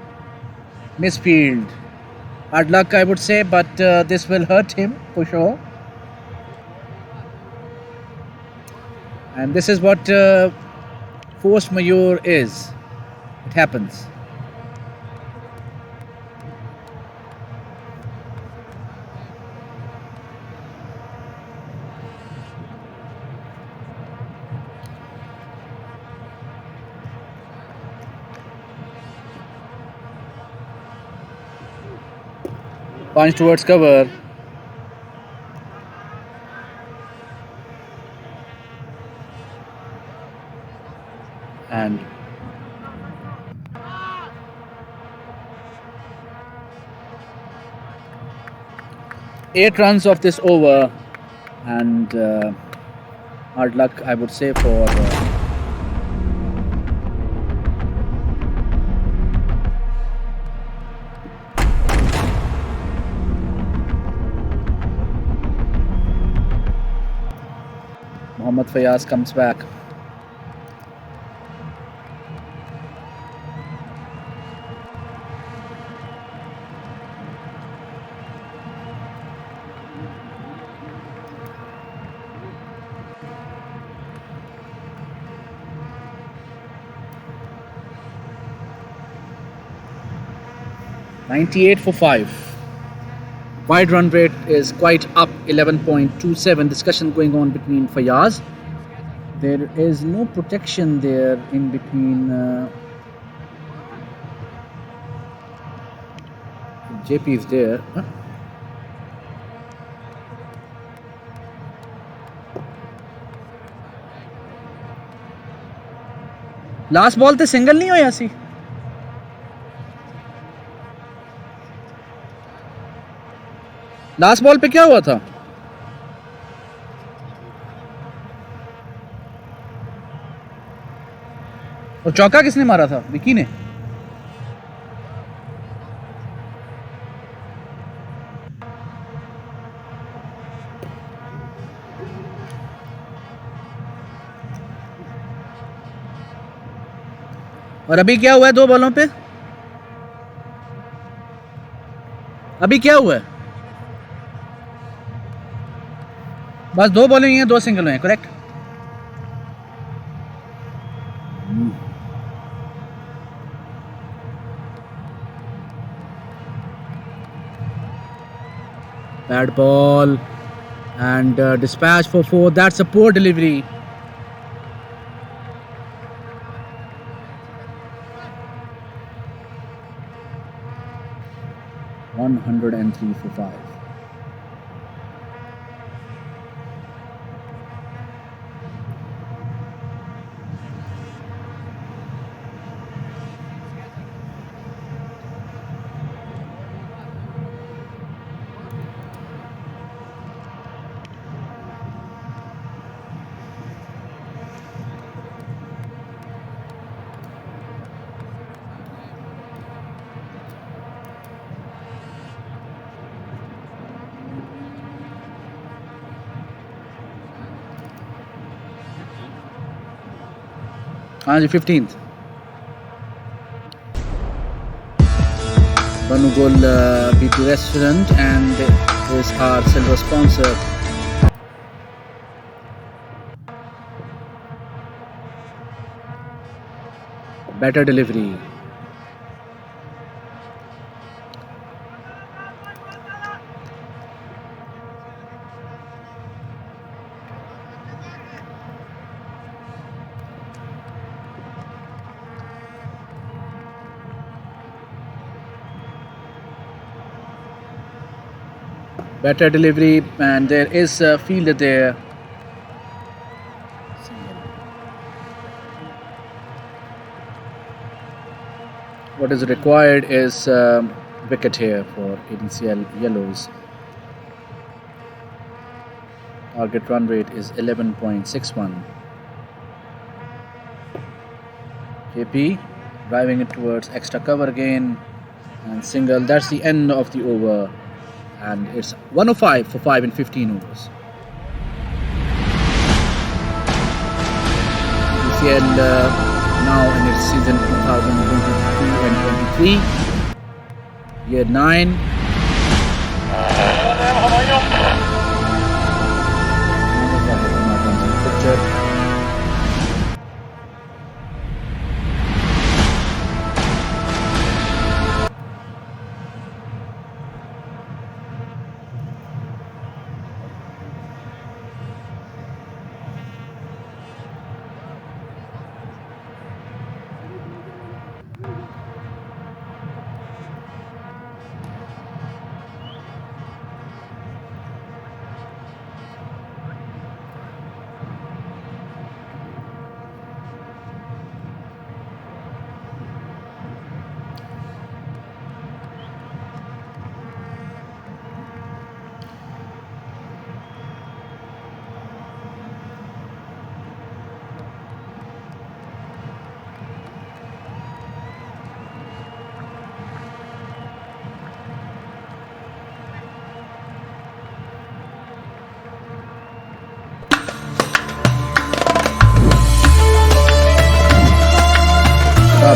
S1: misfield. Hard luck, I would say, but this will hurt him for sure. And this is what force majeure is. It happens. Punch towards cover. And eight runs of this over, and hard luck, I would say, for Mohammad Fayaz comes back. .98 for 5. Wide run rate is quite up, 11.27. Discussion going on between Fayaz. There is no protection there in between JP is there. Huh? Last ball ते single नहीं होया सी last ball पे क्या हुआ था? और चौका किसने मारा था? विकी ने। और अभी क्या हुआ है 2 बॉलों पे? अभी क्या हुआ है? बस 2 बॉलें हुई हैं, 2 सिंगल हुए हैं, correct? Bad ball and dispatch for 4. That's a poor delivery. $103 for 5. हाँ जी, 15th. Banugol B2 Restaurant and is our silver sponsor. Better delivery. Better delivery, and there is a fielder there. What is required is wicket here for ADCL Yellows. Target run rate is 11.61. KP driving it towards extra cover again, and single. That's the end of the over, and it's 105 for 5 in 15 overs. ADCL now in its season 2022 and 23, year 9.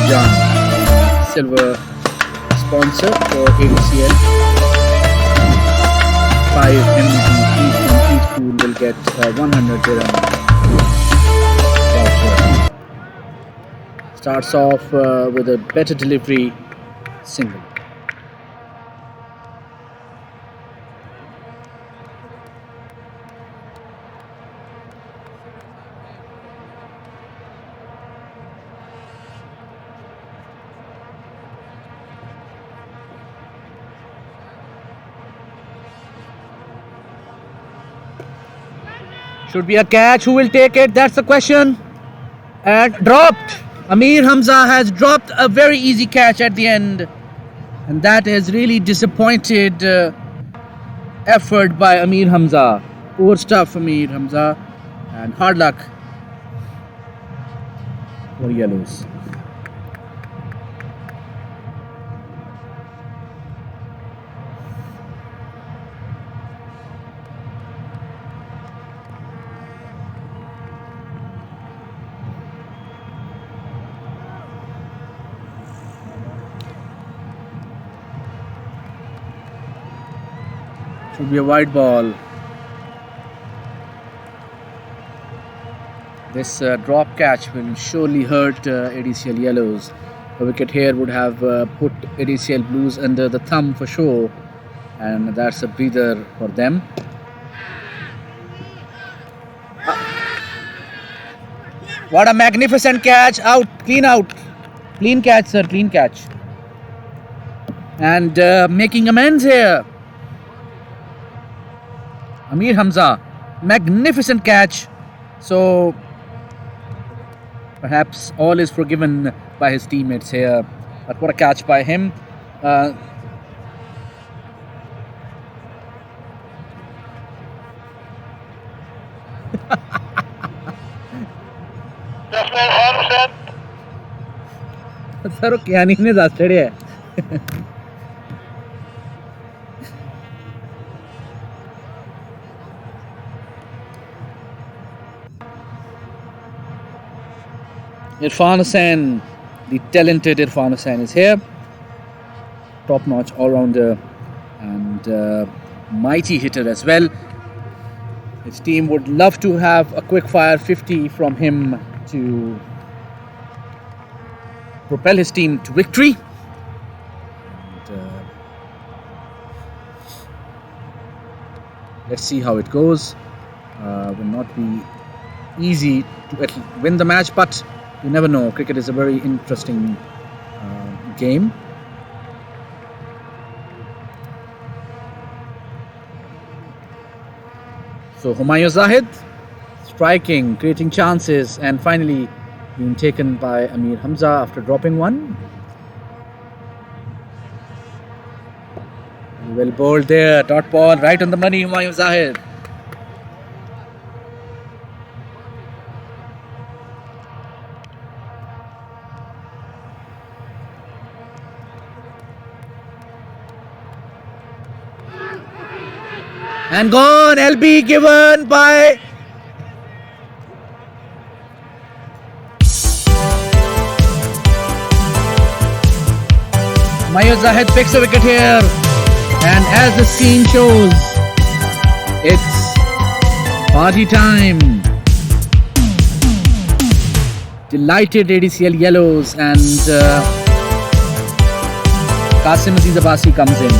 S1: John, silver sponsor for ADCL. 5 MVPs each from each pool will get 100 dirham voucher. Starts off with a better delivery single. Should be a catch. Who will take it? That's the question. And dropped. Amir Hamza has dropped a very easy catch at the end. And that has really disappointed effort by Amir Hamza. Poor stuff, Amir Hamza, and hard luck for yellows. Should be a wide ball. This drop catch will surely hurt ADCL yellows. A wicket here would have put ADCL blues under the thumb for sure, and that's a breather for them. What a magnificent catch! Out, clean catch, sir, clean catch. And making amends here. Amir Hamza, magnificent catch. So perhaps all is forgiven by his teammates here. But what a catch by him. Sir, क्या नहीं जास्टेड है. Irfan Hussain, the talented Irfan Hussain is here. Top-notch all-rounder and mighty hitter as well. His team would love to have a quick-fire 50 from him to propel his team to victory. And, let's see how it goes. Will not be easy to win the match, but you never know. Cricket is a very interesting game. So Humayun Zahid striking, creating chances, and finally being taken by Amir Hamza after dropping one. Well bowled there, dot ball right on the money, Humayun Zahid. And gone, LB given by Humayun Zahid picks a wicket here, and as the screen shows, it's party time. Delighted ADCL yellows, and Qasim Aziz Abbasi comes in.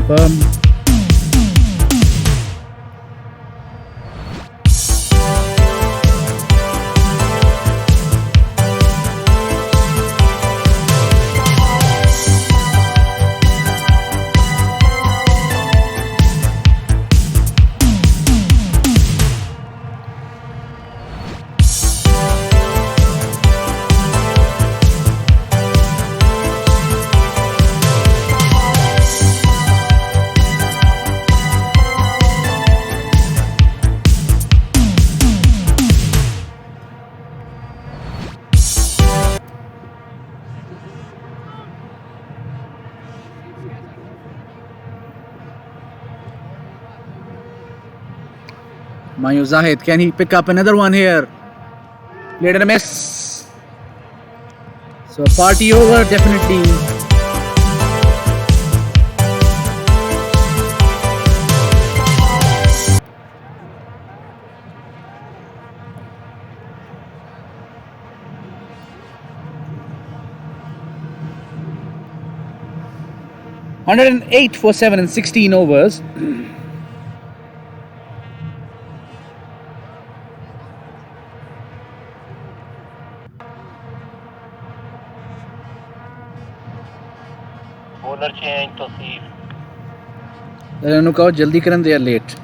S1: Confirm. Humayun Zahid, can he pick up another one here? Played and a miss. So party over, definitely. $108 for 7 in 16 overs.
S2: Bowler change to see.
S1: Kau jaldi karan, they are late.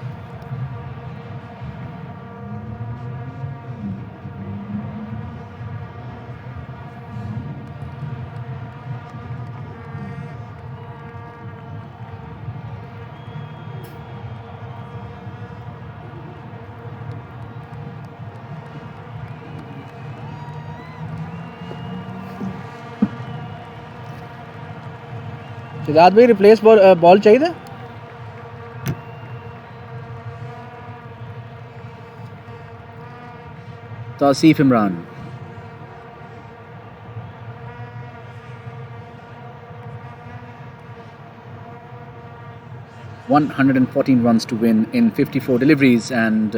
S1: Siddharth भाई replace ball चाहिए था. Tausif Imran. 114 runs to win in 54 deliveries, and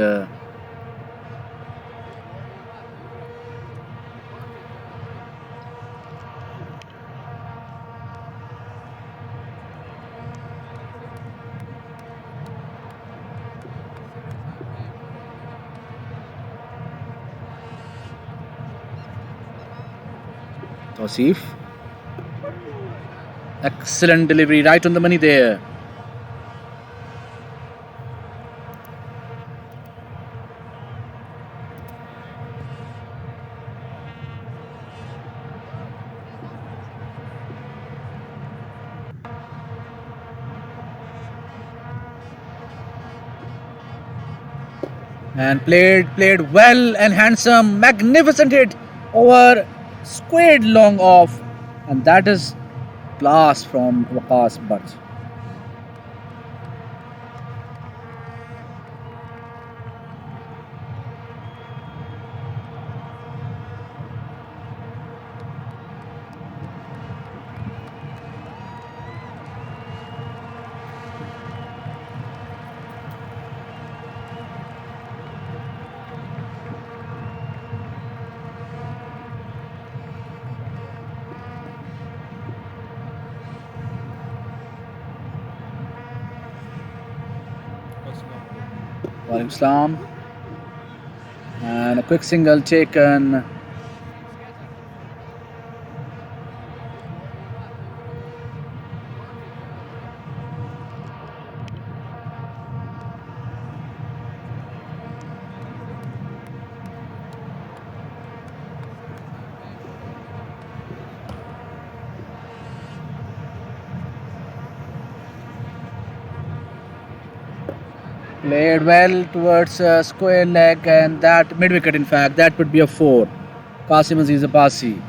S1: Tausif. Excellent delivery, right on the money there. And played well and handsome, magnificent hit over, squared long off, and that is class from Waqas Butt. Walaikum Salam. And a quick single taken. Played well towards square leg, and that mid wicket, in fact, that would be a 4. Qasim Aziz Abbasi.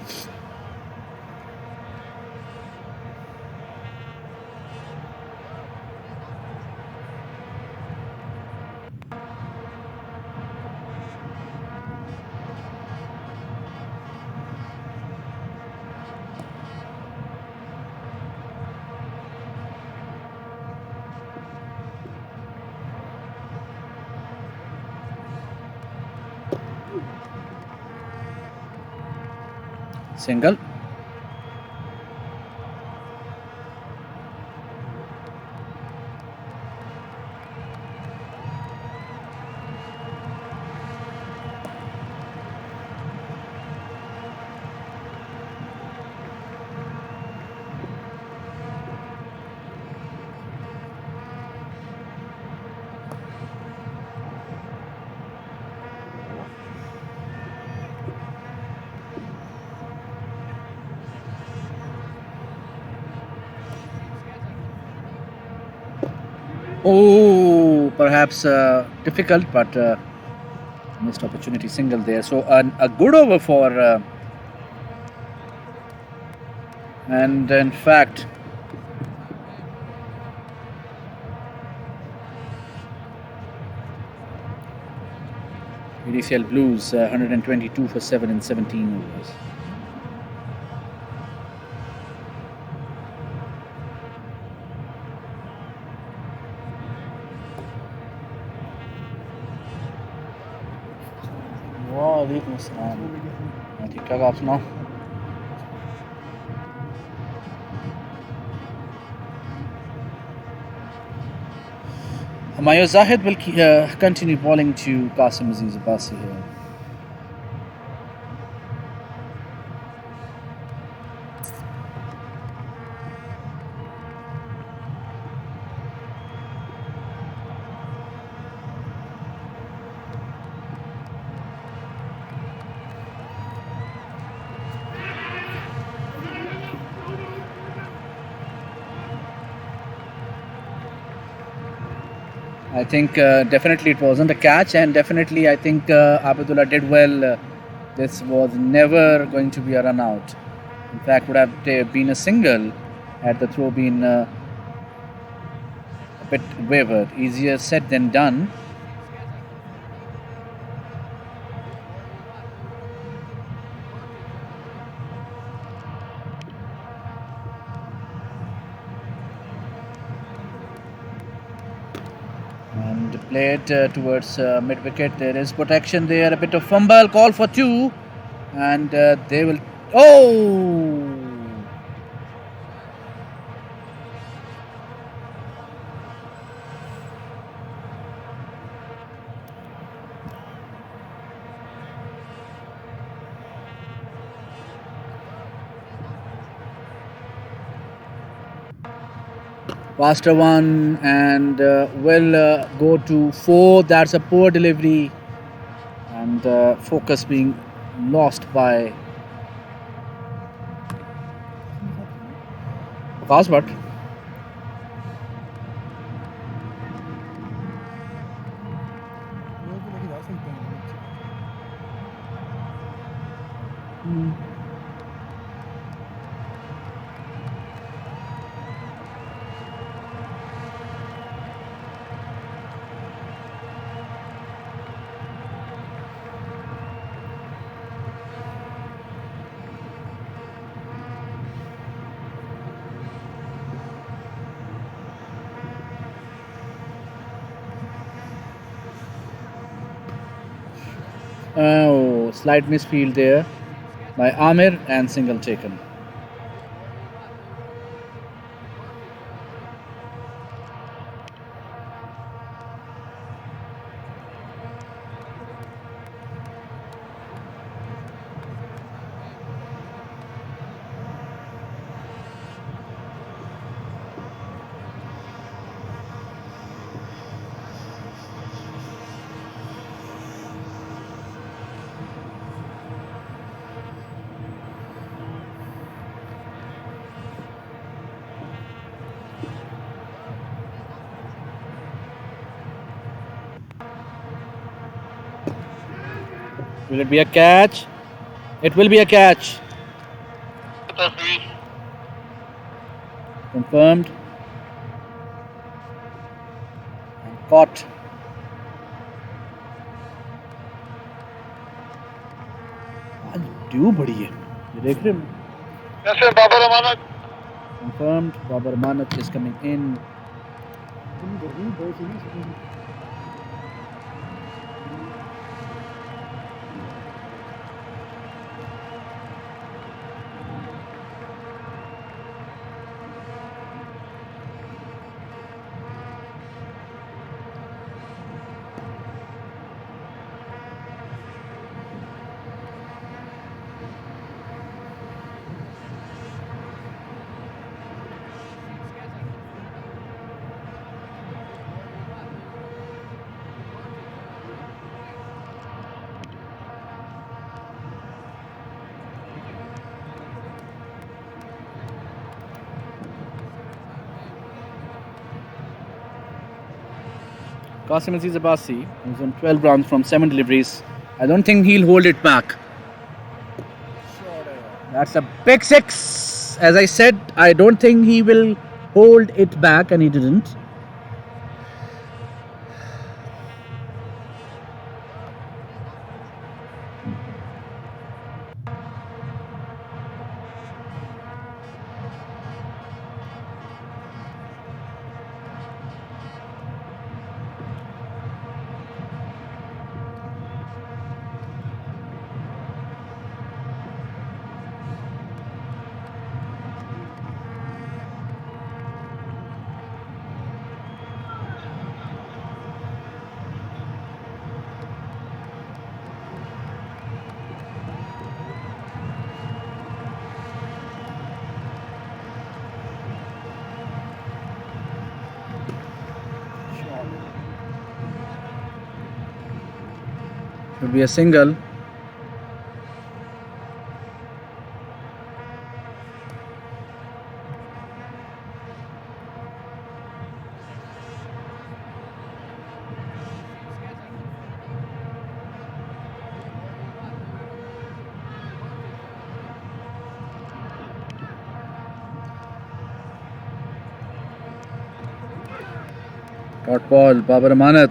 S1: Single. Oh, perhaps difficult, but missed opportunity, single there. So a good over for, and in fact, ADCL Blues 122 for 7 in 17 overs. वालेकुम अस्सलाम। ठीक ठाक, आप सुनाओ? Humayun Zahid will continue bowling to Qasim Aziz Abbasi here. I think definitely it wasn't a catch, and definitely I think Abdullah did well. This was never going to be a run out. In fact, would have been a single had the throw been a bit wavered. Easier said than done. And play it towards mid wicket. There is protection there. A bit of fumble. Call for two. And they will. Oh! Faster one and will go to four. That's a poor delivery. And focus being lost by Kasbert. Oh, slight misfield there by Amir and single taken. Will it be a catch? It will be a catch. Confirmed. And caught. आज due बड़ी है ये देख रहे हो confirmed. Babar Amanat is coming in. Qasim Aziz Abbasi is on 12 runs from 7 deliveries. I don't think he'll hold it back. That's a big six. As I said, I don't think he will hold it back, and he didn't. Would be a single. Dot ball, Babar Amanat.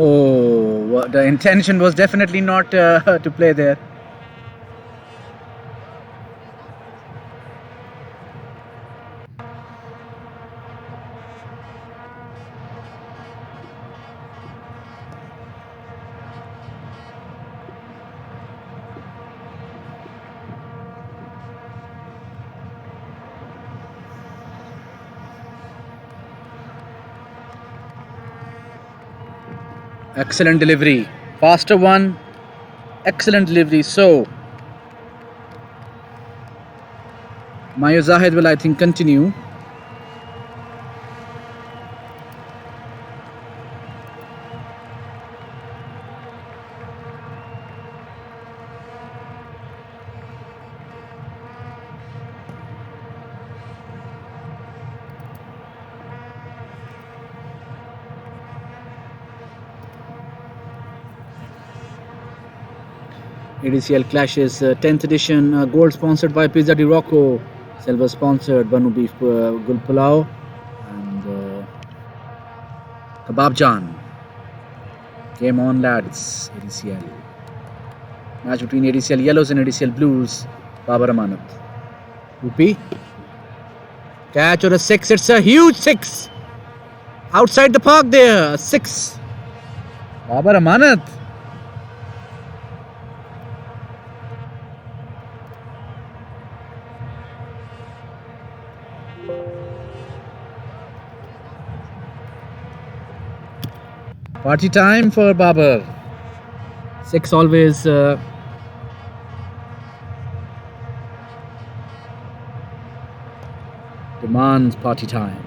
S1: Oh, the intention was definitely not to play there. Excellent delivery. Faster one. Excellent delivery. So, Maya Zahid will, I think, continue. ADCL Clashes 10th edition, gold sponsored by Pizza di Rocco, silver sponsored Banu Beef Gul Pulao and Kebab Jan. Game on, lads. ADCL. Match between ADCL Yellows and ADCL Blues. Babar Amanat. Rupi. Catch or a 6. It's a huge 6. Outside the park there. 6. Babar Amanat. Party time for Babar. 6 always demands party time.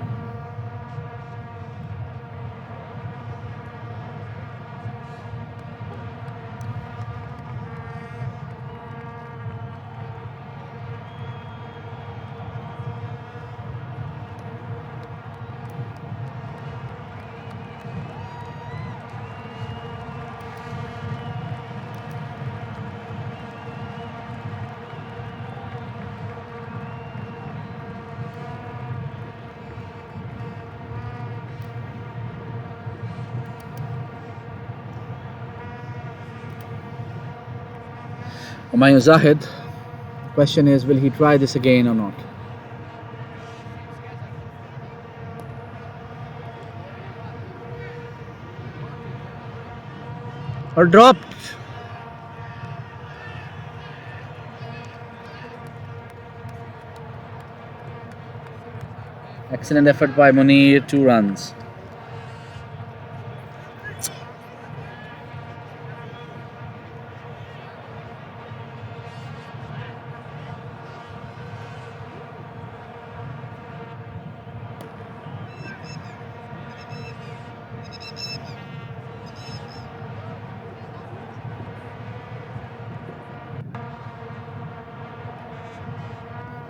S1: Humayun Zahid. The question is, will he try this again or not? Or dropped. Excellent effort by Munir, 2 runs.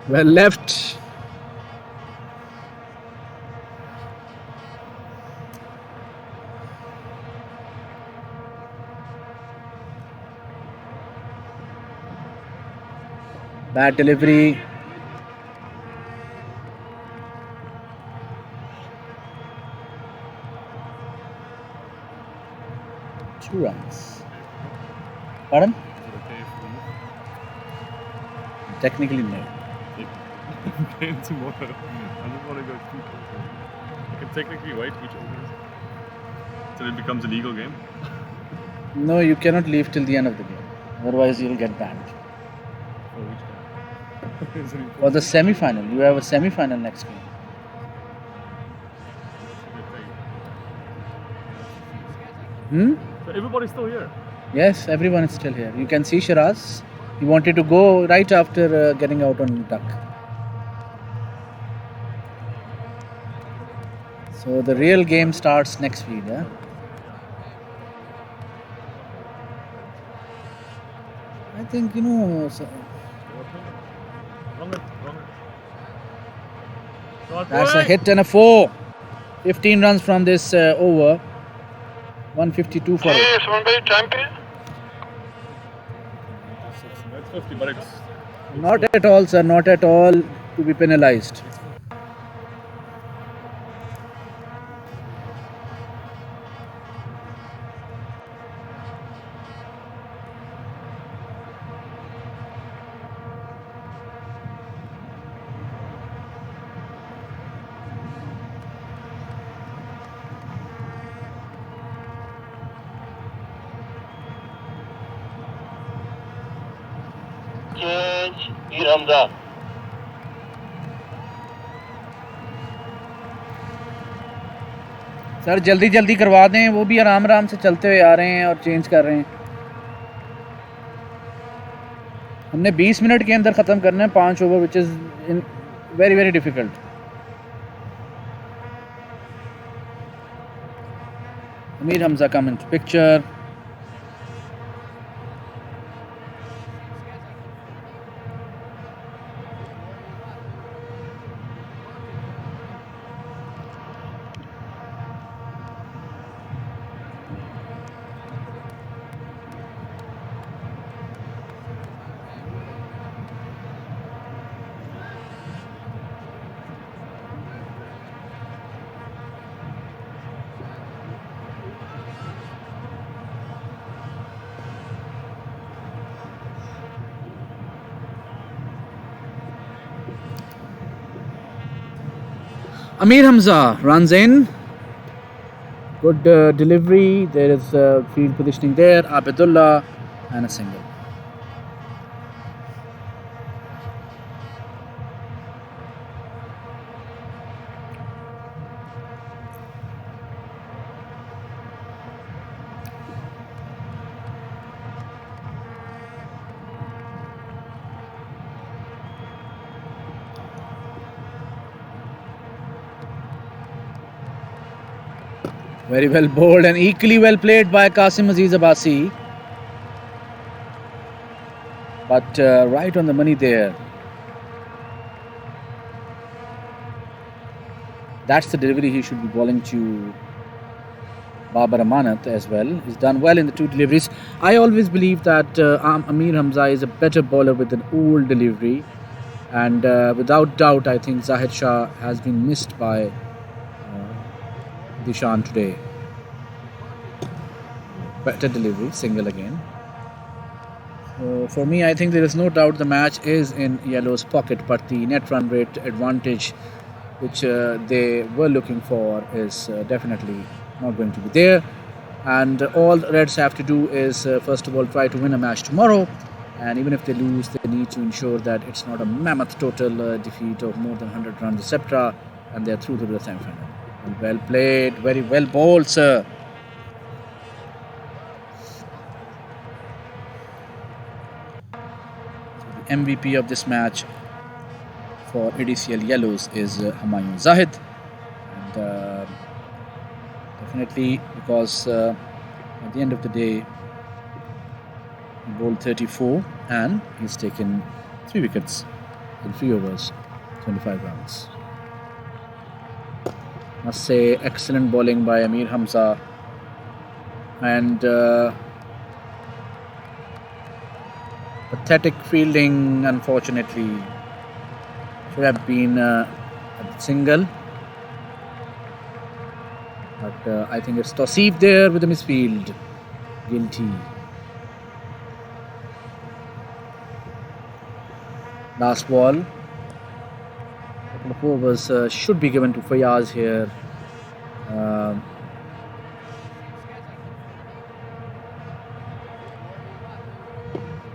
S1: Well left. Bad delivery. Two runs. Pardon? Technically no.
S3: Game tomorrow. I just want to go sleep. I can technically wait each other till it becomes a legal game.
S1: No, you cannot leave till the end of the game. Otherwise, you'll get banned.
S3: For which game? Is it important?
S1: For the semi-final, you have a semi-final next game.
S3: So everybody's still here.
S1: Yes, everyone is still here. You can see Shiraz. He wanted to go right after getting out on duck. So the real game starts next week. Yeah? I think, you know... So
S3: Wrong.
S1: that's a hit and a 4. 15 runs from this over. 152 for it.
S2: Hey, someone by time पे
S3: That's 50, but it's
S1: Not at all, sir. Not at all to be penalized.
S2: change Iramda.
S1: Sir जल्दी जल्दी करवा दें, वो भी आराम आराम से चलते हुए आ रहे हैं और चेंज कर रहे हैं. हमने 20 मिनट के अंदर ख़त्म करना है 5 over, which is very very difficult. Amir Hamza come into picture. Amir Hamza runs in. Good delivery. There is field positioning there. Abdullah and a single. Very well bowled and equally well played by Qasim Aziz Abbasi. But right on the money there. That's the delivery he should be bowling to Babar Amanat as well. He's done well in the two deliveries. I always believe that Amir Hamza is a better bowler with an old delivery. And without doubt, I think Zahid Shah has been missed by Dishan today. Better delivery, single again. So for me, I think there is no doubt the match is in Yellow's pocket, but the net run rate advantage which they were looking for is definitely not going to be there. And all the Reds have to do is first of all try to win a match tomorrow, and even if they lose, they need to ensure that it's not a mammoth total defeat of more than 100 runs, etc., and they're through to the semi-final. Well played, very well bowled, sir. So the MVP of this match for ADCL Yellows is Humayun Zahid, and definitely because at the end of the day he bowled 34 and he's taken 3 wickets in 3 overs, 25 runs. Must say, excellent bowling by Amir Hamza, and pathetic fielding, unfortunately. Should have been a single, but I think it's Tausif there with the misfield. Guilty. Last ball. Couple of overs should be given to Fayaz here.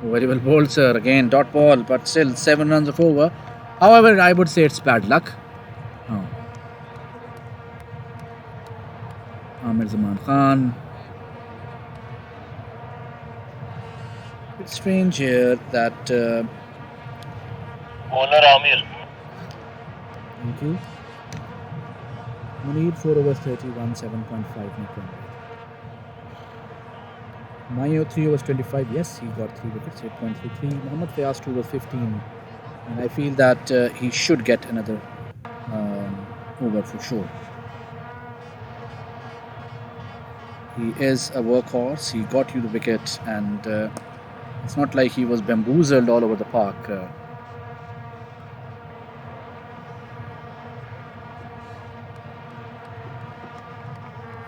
S1: Very well bowled, sir. Again, dot ball, but still 7 runs of over. However, I would say it's bad luck. Oh. Amir Zaman Khan. It's strange here that.
S2: Bowler Amir.
S1: Thank you. Munir 4 overs 31, 7.5 net run. Mayo 3 overs 25. Yes, he got 3 wickets, 8.33. Mohammad Fayaz 2 overs 15. And I feel that he should get another over for sure. He is a workhorse. He got you the wicket, and it's not like he was bamboozled all over the park.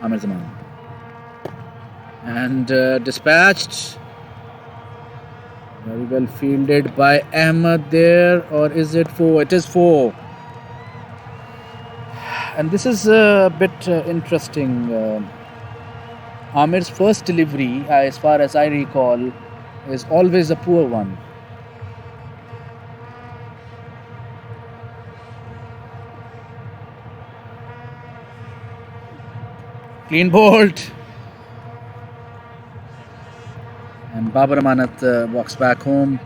S1: Amir Zaman. And dispatched. Very well fielded by Ahmed there, or is it 4? It is 4. And this is a bit interesting. Amir's first delivery, as far as I recall, is always a poor one. Clean bowled. And Babar Amanat walks back home.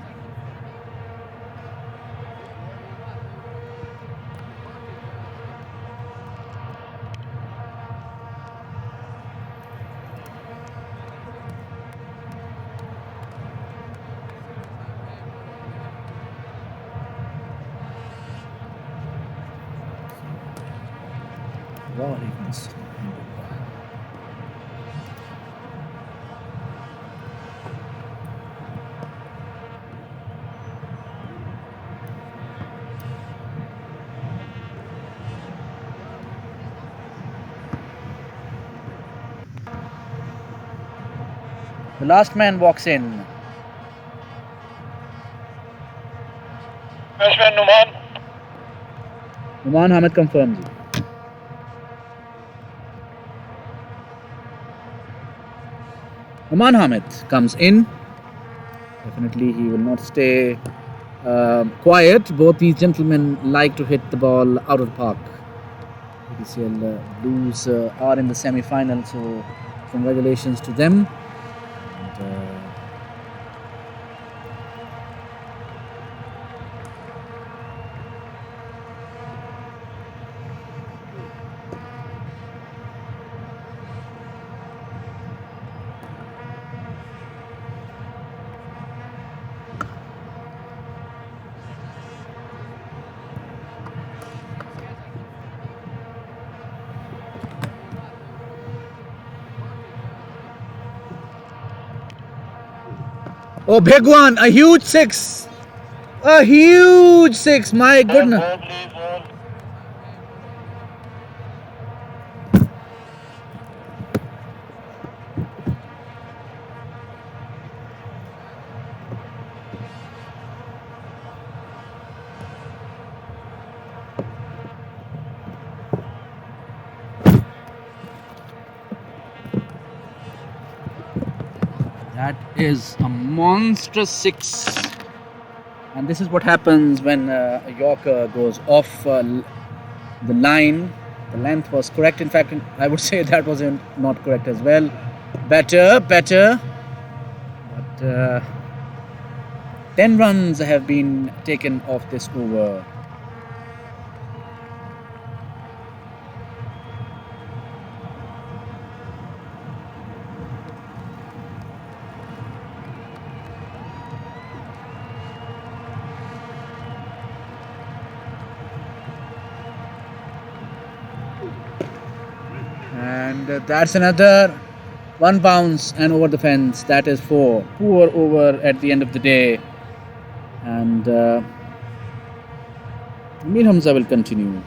S1: The last man walks in.
S2: Batsman Numan.
S1: Numan Hamid confirms. Numan Hamid comes in. Definitely he will not stay quiet. Both these gentlemen like to hit the ball out of the park. ADCL Blues are in the semi-final, so congratulations to them. And, oh, big one! A huge 6! A huge 6! My goodness! That is a monstrous 6. And this is what happens when a Yorker goes off the line. The length was correct. In fact, I would say that was not correct as well. Better. But 10 runs have been taken off this over. And that's another 1 bounce and over the fence. That is 4. Poor over at the end of the day. And Mir Hamza will continue.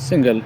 S1: Single.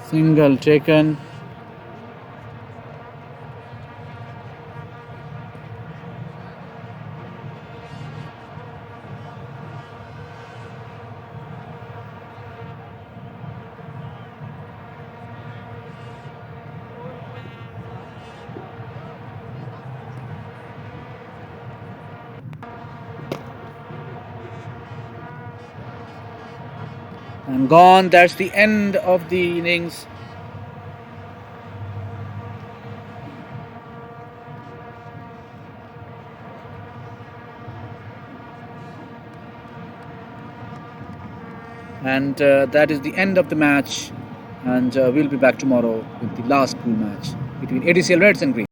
S1: Single taken. And gone. That's the end of the innings. And that is the end of the match. And we'll be back tomorrow with the last pool match between ADCL Reds and Green.